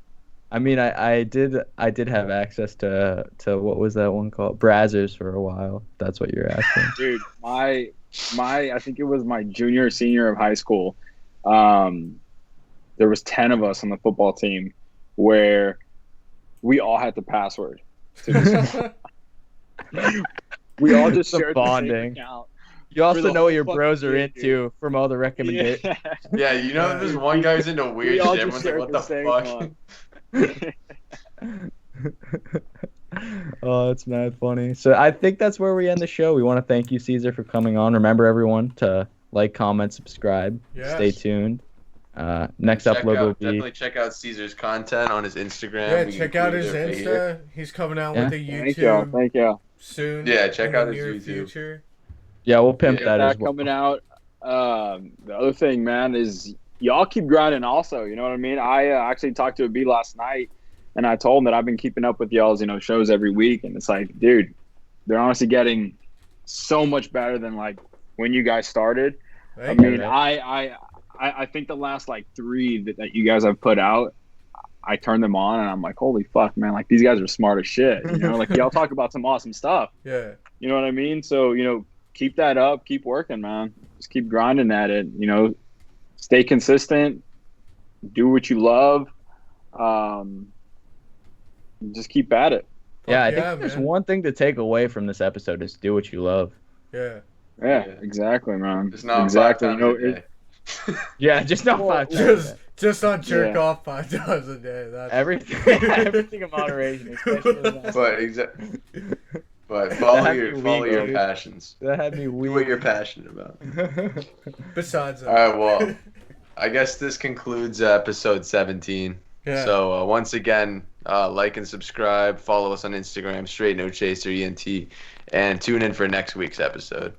I mean, I did have access to what was that one called? Brazzers for a while. That's what you're asking. Dude, my I think it was my junior or senior of high school. There was 10 of us on the football team where we all had the password to this. We all just The shared bonding. the same account. You also the know what whole your fucking bros are year, dude. into from all the recommendations. Yeah. Yeah, you know, there's one guy who's into weird We all shit. just Everyone's like, shared what the the same fuck? one. Oh, that's mad funny. So I think that's where we end the show. We want to thank you, Cesar, for coming on. Remember, everyone, to like, comment, subscribe. Yes. Stay tuned. Next Definitely check out Caesar's content on his Instagram. Yeah, We can check out include his it right here. Insta. He's coming out Yeah. with a Thank you. YouTube Thank you. soon. Yeah, check in out the his near YouTube. future. Yeah, we'll pimp Yeah, that as That well. coming out. The other thing, man, is y'all keep grinding also. You know what I mean? I actually talked to a B last night, and I told him that I've been keeping up with y'all's, shows every week. And it's like, dude, they're honestly getting so much better than, like, when you guys started. Thank I you. mean, I think the last, like, 3 that you guys have put out, I turned them on, and I'm like, holy fuck, man. Like, these guys are smart as shit. Like, y'all talk about some awesome stuff. Yeah. You know what I mean? So, keep that up. Keep working, man. Just keep grinding at it. Stay consistent. Do what you love. Just keep at it. Yeah, I Fuck think there's man. one thing to take away from this episode is do what you love. Yeah. Yeah, Yeah. exactly, man. It's not exactly. 5 times a day. Yeah, just not Well, 5 times. Just not jerk Yeah. off 5 times a day. That's Everything in moderation, especially in that. But follow That your had me follow weak, your dude. passions. That had me Do what weak. you're passionate about. Besides that. All right, well, I guess this concludes episode 17. Yeah. So once again, like and subscribe. Follow us on Instagram, Straight No Chaser ENT, and tune in for next week's episode.